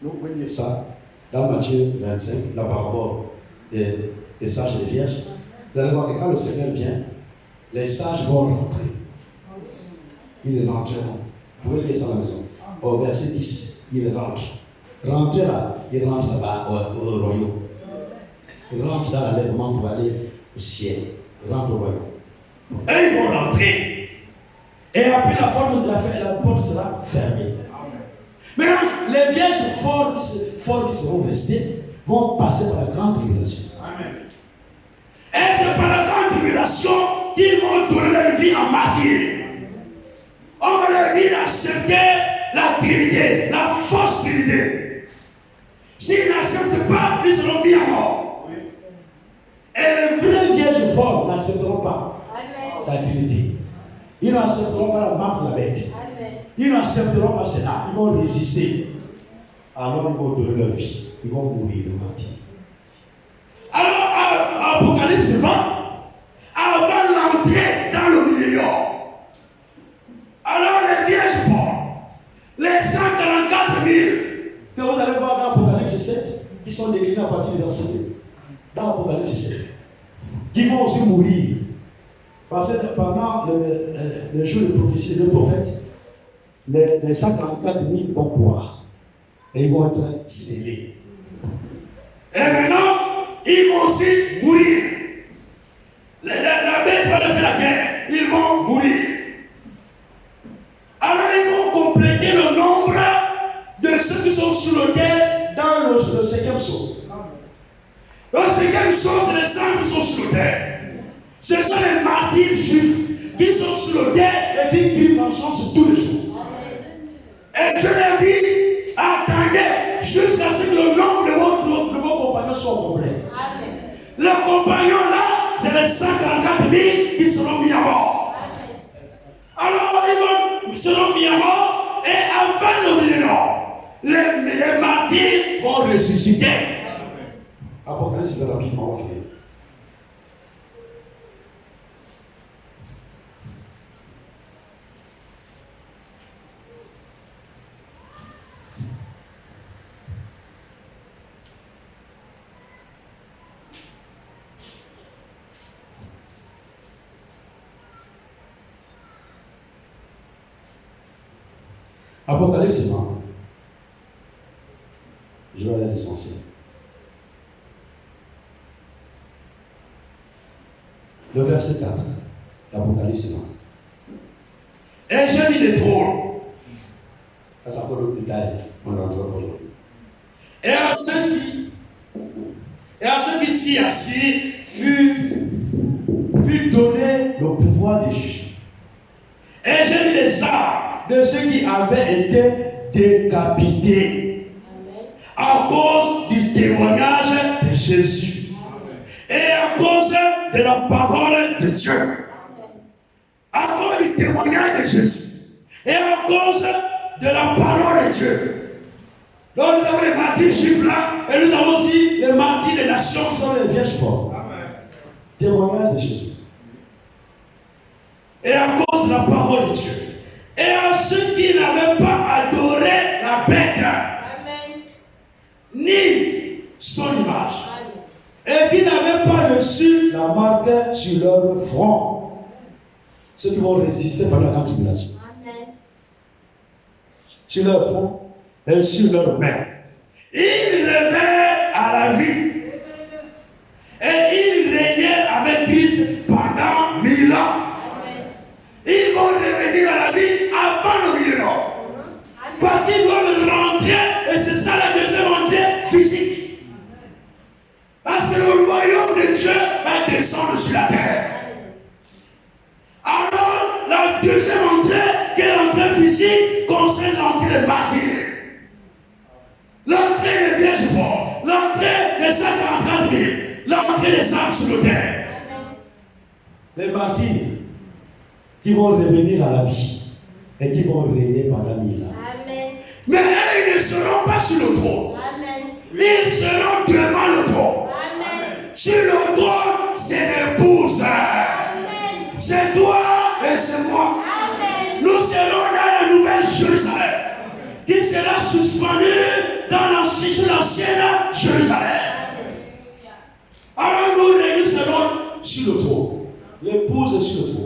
Nous pouvons dire ça dans Matthieu 25, la parabole des sages et des vierges. Vous allez voir que quand le Seigneur vient, les sages vont rentrer. Ils rentreront. Vous pouvez lire ça à la maison. Au verset 10, ils rentrent. Rentrez là, ils rentrent là-bas au royaume. Ils rentrent dans l'enlèvement pour aller au ciel. Ils rentrent au royaume. Et ils vont rentrer. Et après la porte sera fermée. Maintenant, les vierges forts qui seront restés vont passer par la grande tribulation. Amen. Et c'est par la grande tribulation qu'ils vont donner leur vie en martyr. On va leur dire d'accepter la Trinité, la fausse Trinité. S'ils n'acceptent pas, ils seront mis à mort. Et les vrais vierges forts n'accepteront pas la Trinité. Ils n'accepteront pas la marque de la bête. Ils n'accepteront pas cela. Ils vont résister. Alors ils vont donner leur vie. Ils vont mourir le martyr. Alors, Apocalypse 20, avant l'entrée dans le millénium, alors les vierges forts, les 144 000 que vous allez voir partir du verset 2. Dans l'Apocalypse 7. Qui vont aussi mourir. Parce que pendant le jour de prophétie des prophètes, les 144 000 vont boire. Et ils vont être scellés. Et maintenant, ils vont aussi mourir. La bête va faire la guerre. Ils vont mourir. Alors ils vont compléter le nombre de ceux qui sont sur l'autel dans le 5e psaume. Le 5e psaume, c'est les saints qui sont sur l'autel. Ce sont les martyrs juifs qui sont sur l'autel et qui crient vengeance tous les jours. Et Dieu leur dit, attendez jusqu'à ce que le nombre de vos compagnons soit complet. Les compagnons là, c'est les 144 000 qui seront mis à mort. Alors ils seront mis à mort et avant le millénaire, les martyrs vont ressusciter. Apocalypse va rapidement finir. Apocalypse 20. Je vais aller à l'essentiel. Le verset 4. L'Apocalypse 20. Et j'ai mis les trônes. Ça, c'est encore le détail. On rentrera aujourd'hui. Et à ceux qui s'y assis fut donné Le pouvoir des juges. et j'ai mis les armes de ceux qui avaient été décapités à cause du témoignage de Jésus et à cause de la parole de Dieu. À cause du témoignage de Jésus et à cause de la parole de Dieu. Donc nous avons les martyrs juifs là et nous avons aussi les martyrs des nations qui sont les vierges fortes. Témoignage de Jésus. Et à cause de la parole de Dieu. Et à ceux qui n'avaient pas adoré la bête, ni son image, et qui n'avaient pas reçu La marque sur leur front. Ceux qui vont résister pendant la grande tribulation. sur leur front et sur leur main. Ils rêvaient à la vie. Et ils régnaient avec Christ pendant 1000 ans. Ils vont revenir à la vie avant le millénaire. Parce qu'ils doivent rentrer, et c'est ça la deuxième entrée physique. Parce que le royaume de Dieu va descendre sur la terre. Alors, la deuxième entrée, qui est l'entrée physique, concerne l'entrée des martyrs. L'entrée des vierges forts, l'entrée des 140 000, l'entrée des âmes sur le terre. Les martyrs qui vont revenir à la vie et qui vont régner pendant 1000 ans. Mais eux, ils ne seront pas sur le trône. Ils seront devant le trône. Sur le trône, c'est l'épouse. C'est toi et c'est moi. Nous serons dans la nouvelle Jérusalem, qui sera suspendue dans l'ancienne Jérusalem. Alors nous serons sur le trône. L'épouse est sur le trône.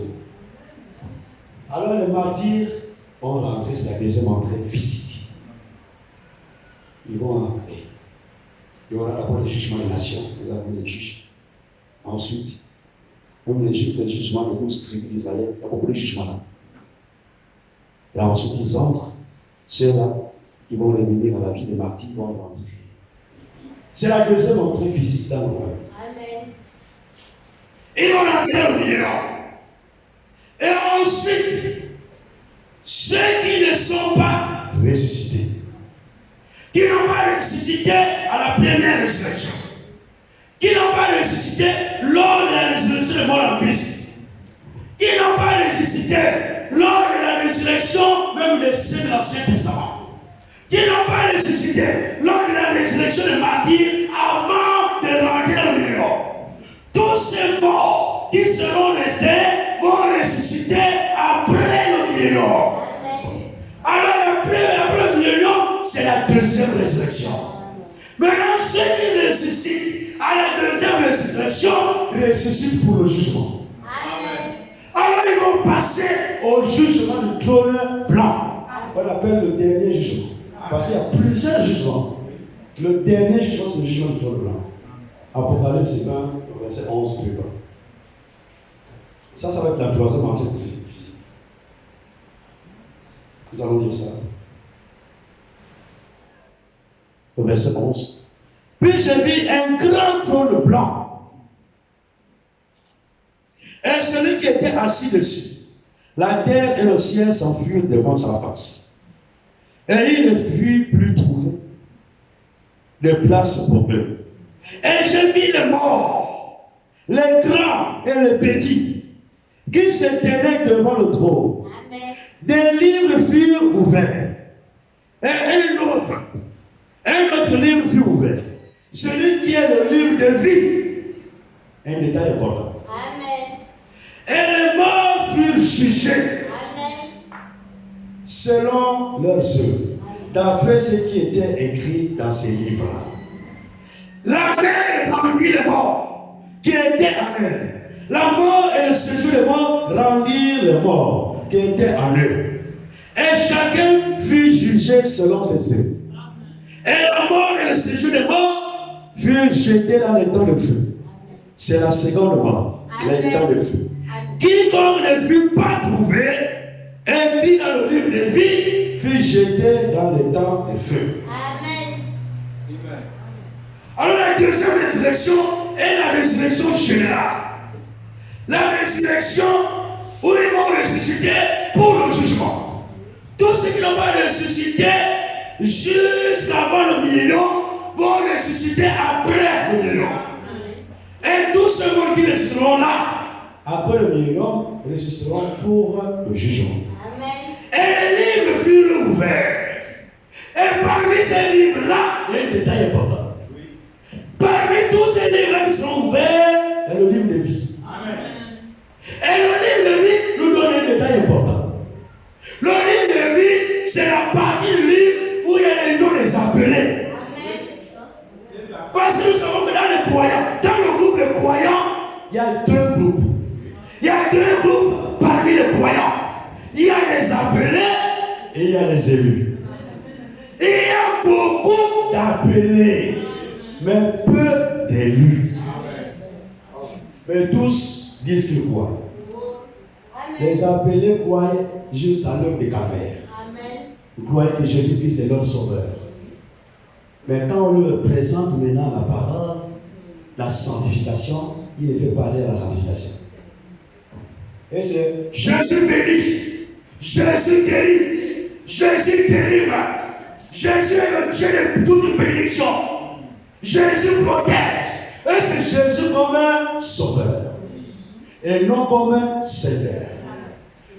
Alors les martyrs vont rentrer, c'est la deuxième entrée physique. Ils vont entrer. Il y aura d'abord le jugement des nations, nous avons les juges. Ensuite, même les jugements de 12 tribus d'Israël, il y a beaucoup de jugements là. Et ensuite, ils entrent. Ceux-là qui vont revenir à la vie des martyrs vont rentrer. C'est la deuxième entrée physique dans le royaume. Ils vont rentrer au milieu. Et ensuite, ceux qui ne sont pas Ressuscités. qui n'ont pas ressuscité à la première résurrection, qui n'ont pas ressuscité lors de la résurrection de mort en Christ, qui n'ont pas ressuscité lors de la résurrection même des saints de l'Ancien Testament, qui n'ont pas ressuscité lors de la résurrection des martyrs avant de rentrer dans le milieu. Tous ces morts qui seront restés vont ressusciter après le milieu. Alors après le millénaire, c'est la deuxième résurrection. Maintenant, ceux qui ressuscitent à la deuxième résurrection ressuscitent pour le jugement. Amen. Alors ils vont passer au jugement du trône blanc. On appelle le dernier jugement. Parce qu'il y a plusieurs jugements. Le dernier jugement, c'est le jugement du trône blanc. Apocalypse 20, verset 11 plus bas. Ça va être la troisième enquête physique. Nous allons lire ça. Au verset 11. Puis j'ai vu un grand trône blanc. Et celui qui était assis dessus. La terre et le ciel s'enfuirent devant sa face. Et il ne fut plus trouvé de place pour eux. Et j'ai vu les morts, les grands et les petits, qui se tenaient devant le trône. Amen. Des livres furent ouverts. Et un autre livre fut ouvert. Celui qui est le livre de vie. Un détail important. Amen. Et les morts furent jugés Amen. selon leurs œuvres, d'après ce qui était écrit dans ces livres-là. La mer rendit les morts qui étaient en elle. La mort et le séjour des morts rendirent les morts qui étaient en eux. Et chacun fut jugé selon ses œuvres. Et la mort et le séjour des morts furent jetés dans les temps de feu. C'est la seconde mort, les temps de feu. Quiconque ne fut pas trouvé, écrit dans le livre de vie, fut jeté dans les temps de feu. Amen. Alors la deuxième résurrection est la résurrection générale. La résurrection où ils vont ressusciter pour le jugement. Tous ceux qui n'ont pas ressuscité jusqu'avant le millénaire vont ressusciter après le millénaire. Et tous ceux qui ressusciteront là, après le millénaire, ressusciteront pour le jugement. Amen. Et les livres furent ouverts. Et parmi ces livres-là, il y a un détail important. Parmi tous ces livres-là qui seront ouverts, il y a le livre de vie. Amen. Et le livre de vie nous donne un détail important. Le livre de vie, c'est la partie du livre où il y a les noms des appelés. Amen. Parce que nous savons que dans les croyants, dans le groupe de croyants, il y a deux groupes. Il y a deux groupes parmi les croyants. Il y a les appelés et il y a les élus. Il y a beaucoup d'appelés, mais peu d'élus. Mais tous disent qu'ils croient. Les appelés croient juste à l'œuvre de Calvaire. Ils croient que Jésus-Christ est leur sauveur. Mais quand on leur présente maintenant la parole, la sanctification, il ne fait pas aller à la sanctification. Et c'est Jésus bénit, Jésus guérit, Jésus délivre, Jésus est le Dieu de toute bénédiction, Jésus protège. Et c'est Jésus comme un sauveur et non comme un Seigneur.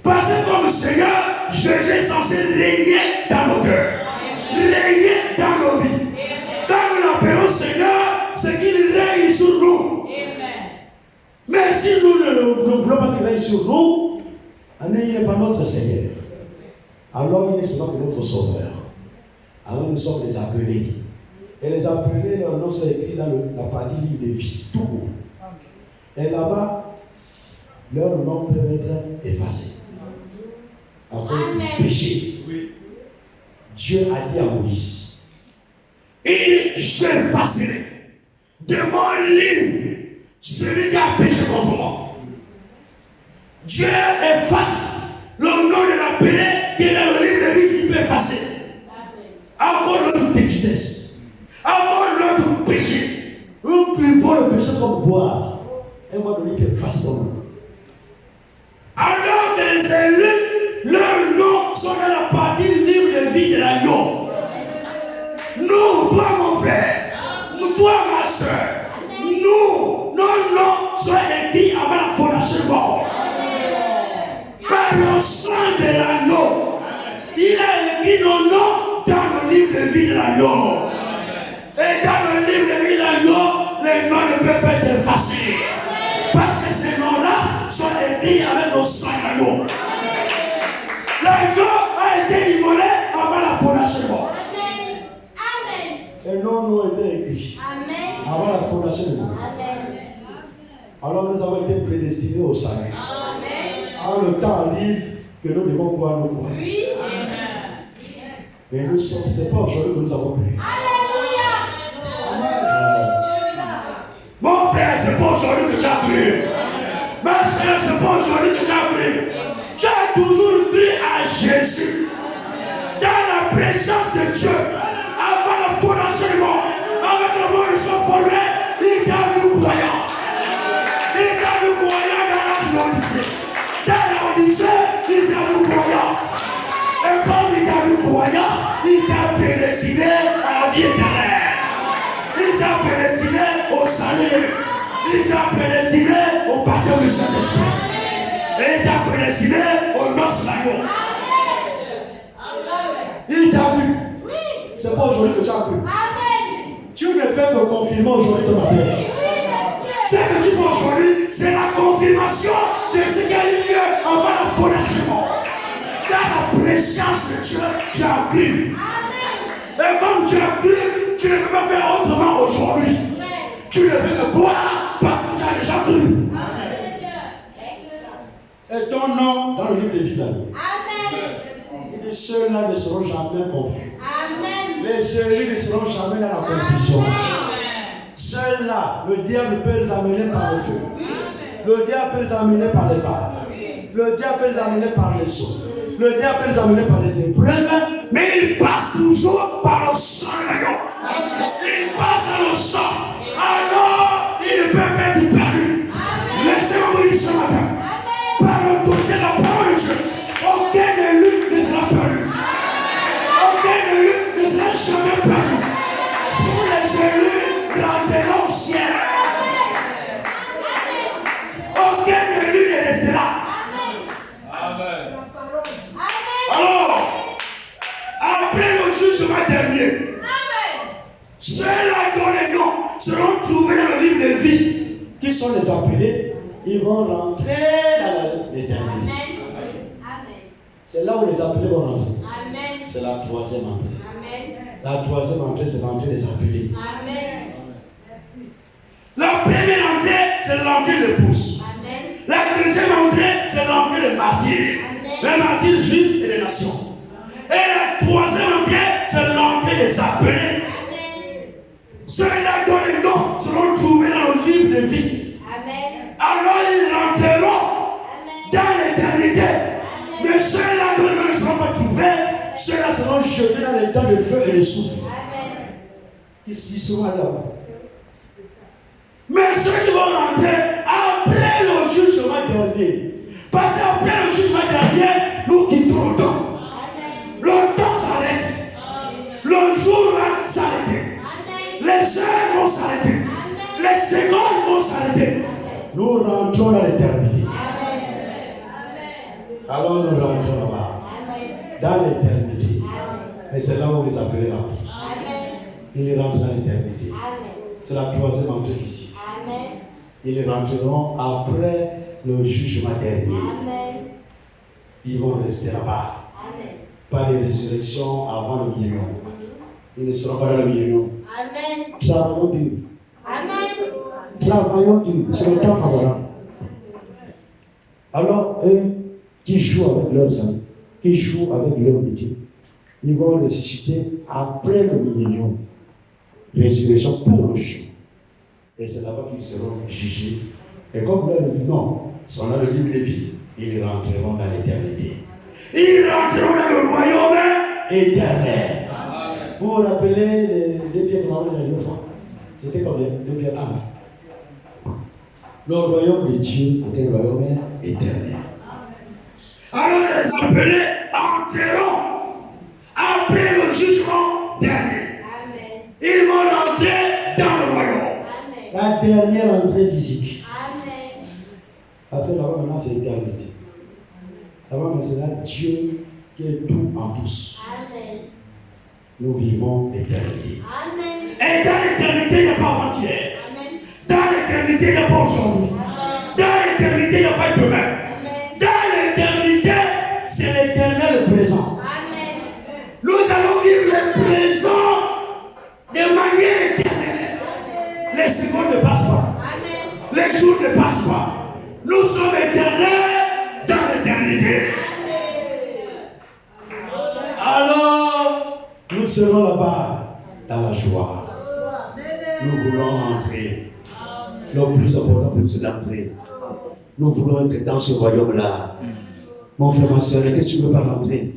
Parce que comme Seigneur, Jésus est censé régner dans nos cœurs, régner dans nos vies. Quand nous l'appelons Seigneur, c'est qu'il règne sur nous. Mais si nous ne voulons pas qu'il règne sur nous, il n'est pas notre Seigneur. Alors il est seulement notre Sauveur. Alors nous sommes les appelés. Et les appelés, leurs noms sont écrits dans la partie livre de vie, tout court. Et là-bas, leurs noms peuvent être effacés. À cause du péché. Dieu a dit à Moïse, il dit, j'effacerai de mon livre celui qui a péché contre moi. Dieu efface le nom de l'appelé qui est dans le livre de vie, il peut effacer. Encore notre petitesse, encore notre péché. Nous buvons le péché comme boire. Et moi, il peut effacer ton nom. Alors que les élus, leurs noms sont dans la partie du livre de vie de l'agneau. Nous, toi mon frère, toi ma soeur, nous, nos noms sont écrits avant la fondation du monde. Par le sang de l'agneau, il a écrit nos noms dans le livre de vie de l'agneau. Et dans le livre de vie de l'agneau, les noms ne peuvent pas être effacés. Parce que ces noms-là sont écrits avec le sang de l'agneau. L'agneau a été immolé avant la fondation du monde. Et nos noms ont été fondation du monde. Amen. Alors nous avons été prédestinés au salut. Amen. Alors le temps arrive que nous devons pouvoir nous croire. Oui. Mais nous sommes, c'est pas aujourd'hui que nous avons cru. Alléluia. Mon frère, c'est pas aujourd'hui que tu as cru. Ma soeur, c'est pas aujourd'hui que tu as cru. Tu as toujours cru à Jésus. Dans la présence de Dieu. Avant la fondation du monde. Avec le monde, ils sont formés. Il t'a vu croyant. Il t'a vu croyant dans l'Odyssée. Dans l'Odyssée, il t'a vu croyant. Et comme il t'a vu croyant, il t'a prédestiné à la vie éternelle. Il t'a prédestiné au salut. Il t'a prédestiné au baptême du Saint-Esprit. Et il t'a prédestiné aux noces l'agneau. Il t'a vu. C'est pas aujourd'hui que tu as cru. Tu ne fais que confirmer aujourd'hui ton appel. Ce que tu fais aujourd'hui, c'est la confirmation de ce qui a eu lieu avant la fondation. Dans la présence de Dieu, tu as cru. Et comme tu as cru, tu ne peux pas faire autrement aujourd'hui. Tu ne peux que croire parce que tu as déjà cru. Et ton nom dans le livre de vie là. Les ceux-là ne seront jamais confus. Les élus ne seront jamais dans la confusion. Ceux-là, le diable peut les amener par le feu. Le diable peut les amener par les vagues. Le diable peut les amener par les eaux. Le diable peut les amener par les épreuves. Mais il passe toujours par le sang de l'agneau. Il passe dans le sang. Alors, il ne peut pas être perdu. Laissez-moi vous dire ce matin. Par l'autorité de la parole de Dieu, aucun élu ne sera perdu. Aucun élu ne sera jamais perdu. Tous les élus rentreront au ciel. Aucun élu ne restera. Amen. Alors, après le jugement dernier, ceux-là dont les noms seront trouvés dans le livre de vie, Qui sont les appelés, ils vont rentrer dans l'éternité. C'est là où les appelés vont rentrer. C'est la troisième entrée. La troisième entrée, c'est l'entrée des appelés. la première entrée, c'est l'entrée de l'épouse. La deuxième entrée, c'est l'entrée des martyrs. Les martyrs juifs et des nations. Et la troisième entrée, c'est l'entrée des appelés. Ceux-là dont les noms seront trouvés dans le livre de vie. Alors ils rentreront dans l'éternité. Mais ceux-là dont les noms ne seront pas trouvés, ceux-là seront jetés dans les temps de feu et de souffle. Ils seront là. Mais ceux qui vont rentrer après le jugement dernier. Parce qu'après le jugement dernier, nous quittons le temps. Le temps s'arrête. Le jour va s'arrêter. Les heures vont s'arrêter. Les secondes vont s'arrêter. Nous rentrons dans l'éternité. Alors nous rentrons là-bas. Dans l'éternité. Et c'est là où les appelés rentrent. Ils rentrent dans l'éternité. C'est la troisième entrée physique. Ils rentreront après le jugement dernier. Ils vont rester là-bas. Pas de résurrection avant le million. Ils ne seront pas dans le million. Travaillons dur. Travaillons dur. C'est le temps favorable. Alors, eux qui jouent avec leurs amis, qui jouent avec leur Dieu, ils vont ressusciter après le million. Résurrection pour le jugement. Et c'est là-bas qu'ils seront jugés. Et comme leurs noms sont dans le livre de vie, ils rentreront dans l'éternité. Ils rentreront dans le royaume éternel. Amen. Vous vous rappelez les deux pierres qu'on a vu la dernière fois? C'était combien? 2 Pierre 1. Le royaume de Dieu est un royaume éternel. Alors les appelés entreront après le jugement dernier. Ils vont rentrer dans le royaume. La dernière entrée physique. Parce que là-bas maintenant c'est l'éternité. Là-bas c'est là Dieu qui est tout en tous. Nous vivons l'éternité. Et dans l'éternité, il n'y a pas avant-hier. Dans l'éternité, il n'y a pas aujourd'hui. Dans l'éternité, il n'y a pas demain. Dans l'éternité, c'est l'éternel présent. Nous allons vivre le présent de manière éternelle. Les secondes ne passent pas. Amen. Les jours ne passent pas. Nous sommes éternels dans l'éternité. Alors, nous serons là-bas dans la joie. Nous voulons entrer. Le plus important pour nous, c'est d'entrer. Nous voulons être dans ce royaume-là. Mon frère, ma soeur, est-ce que tu ne veux pas rentrer?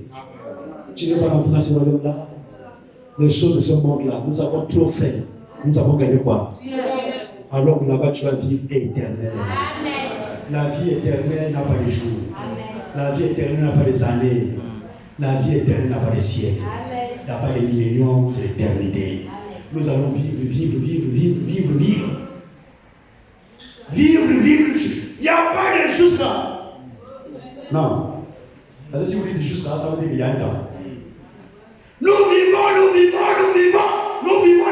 Tu ne veux pas rentrer dans ce royaume-là? Les choses de ce monde-là, nous avons trop fait. Nous avons gagné quoi? Alors là-bas, tu vas vivre éternel. La vie éternelle n'a pas de jours. La vie éternelle n'a pas des années. La vie éternelle n'a pas de siècles. Il n'y a pas de milléniums, c'est l'éternité. Nous allons vivre. Vivre. Il n'y a pas de jusqu'à. Non. Parce que si vous dites jusqu'à, ça veut dire qu'il y a un temps. Nous vivons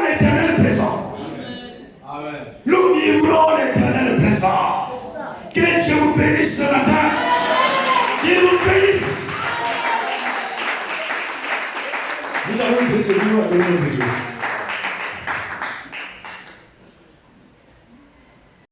l'éternel présent. Amen. Nous vivrons l'éternel présent. Que Dieu vous bénisse ce matin. Dieu vous bénisse. Nous allons vivre à Dieu.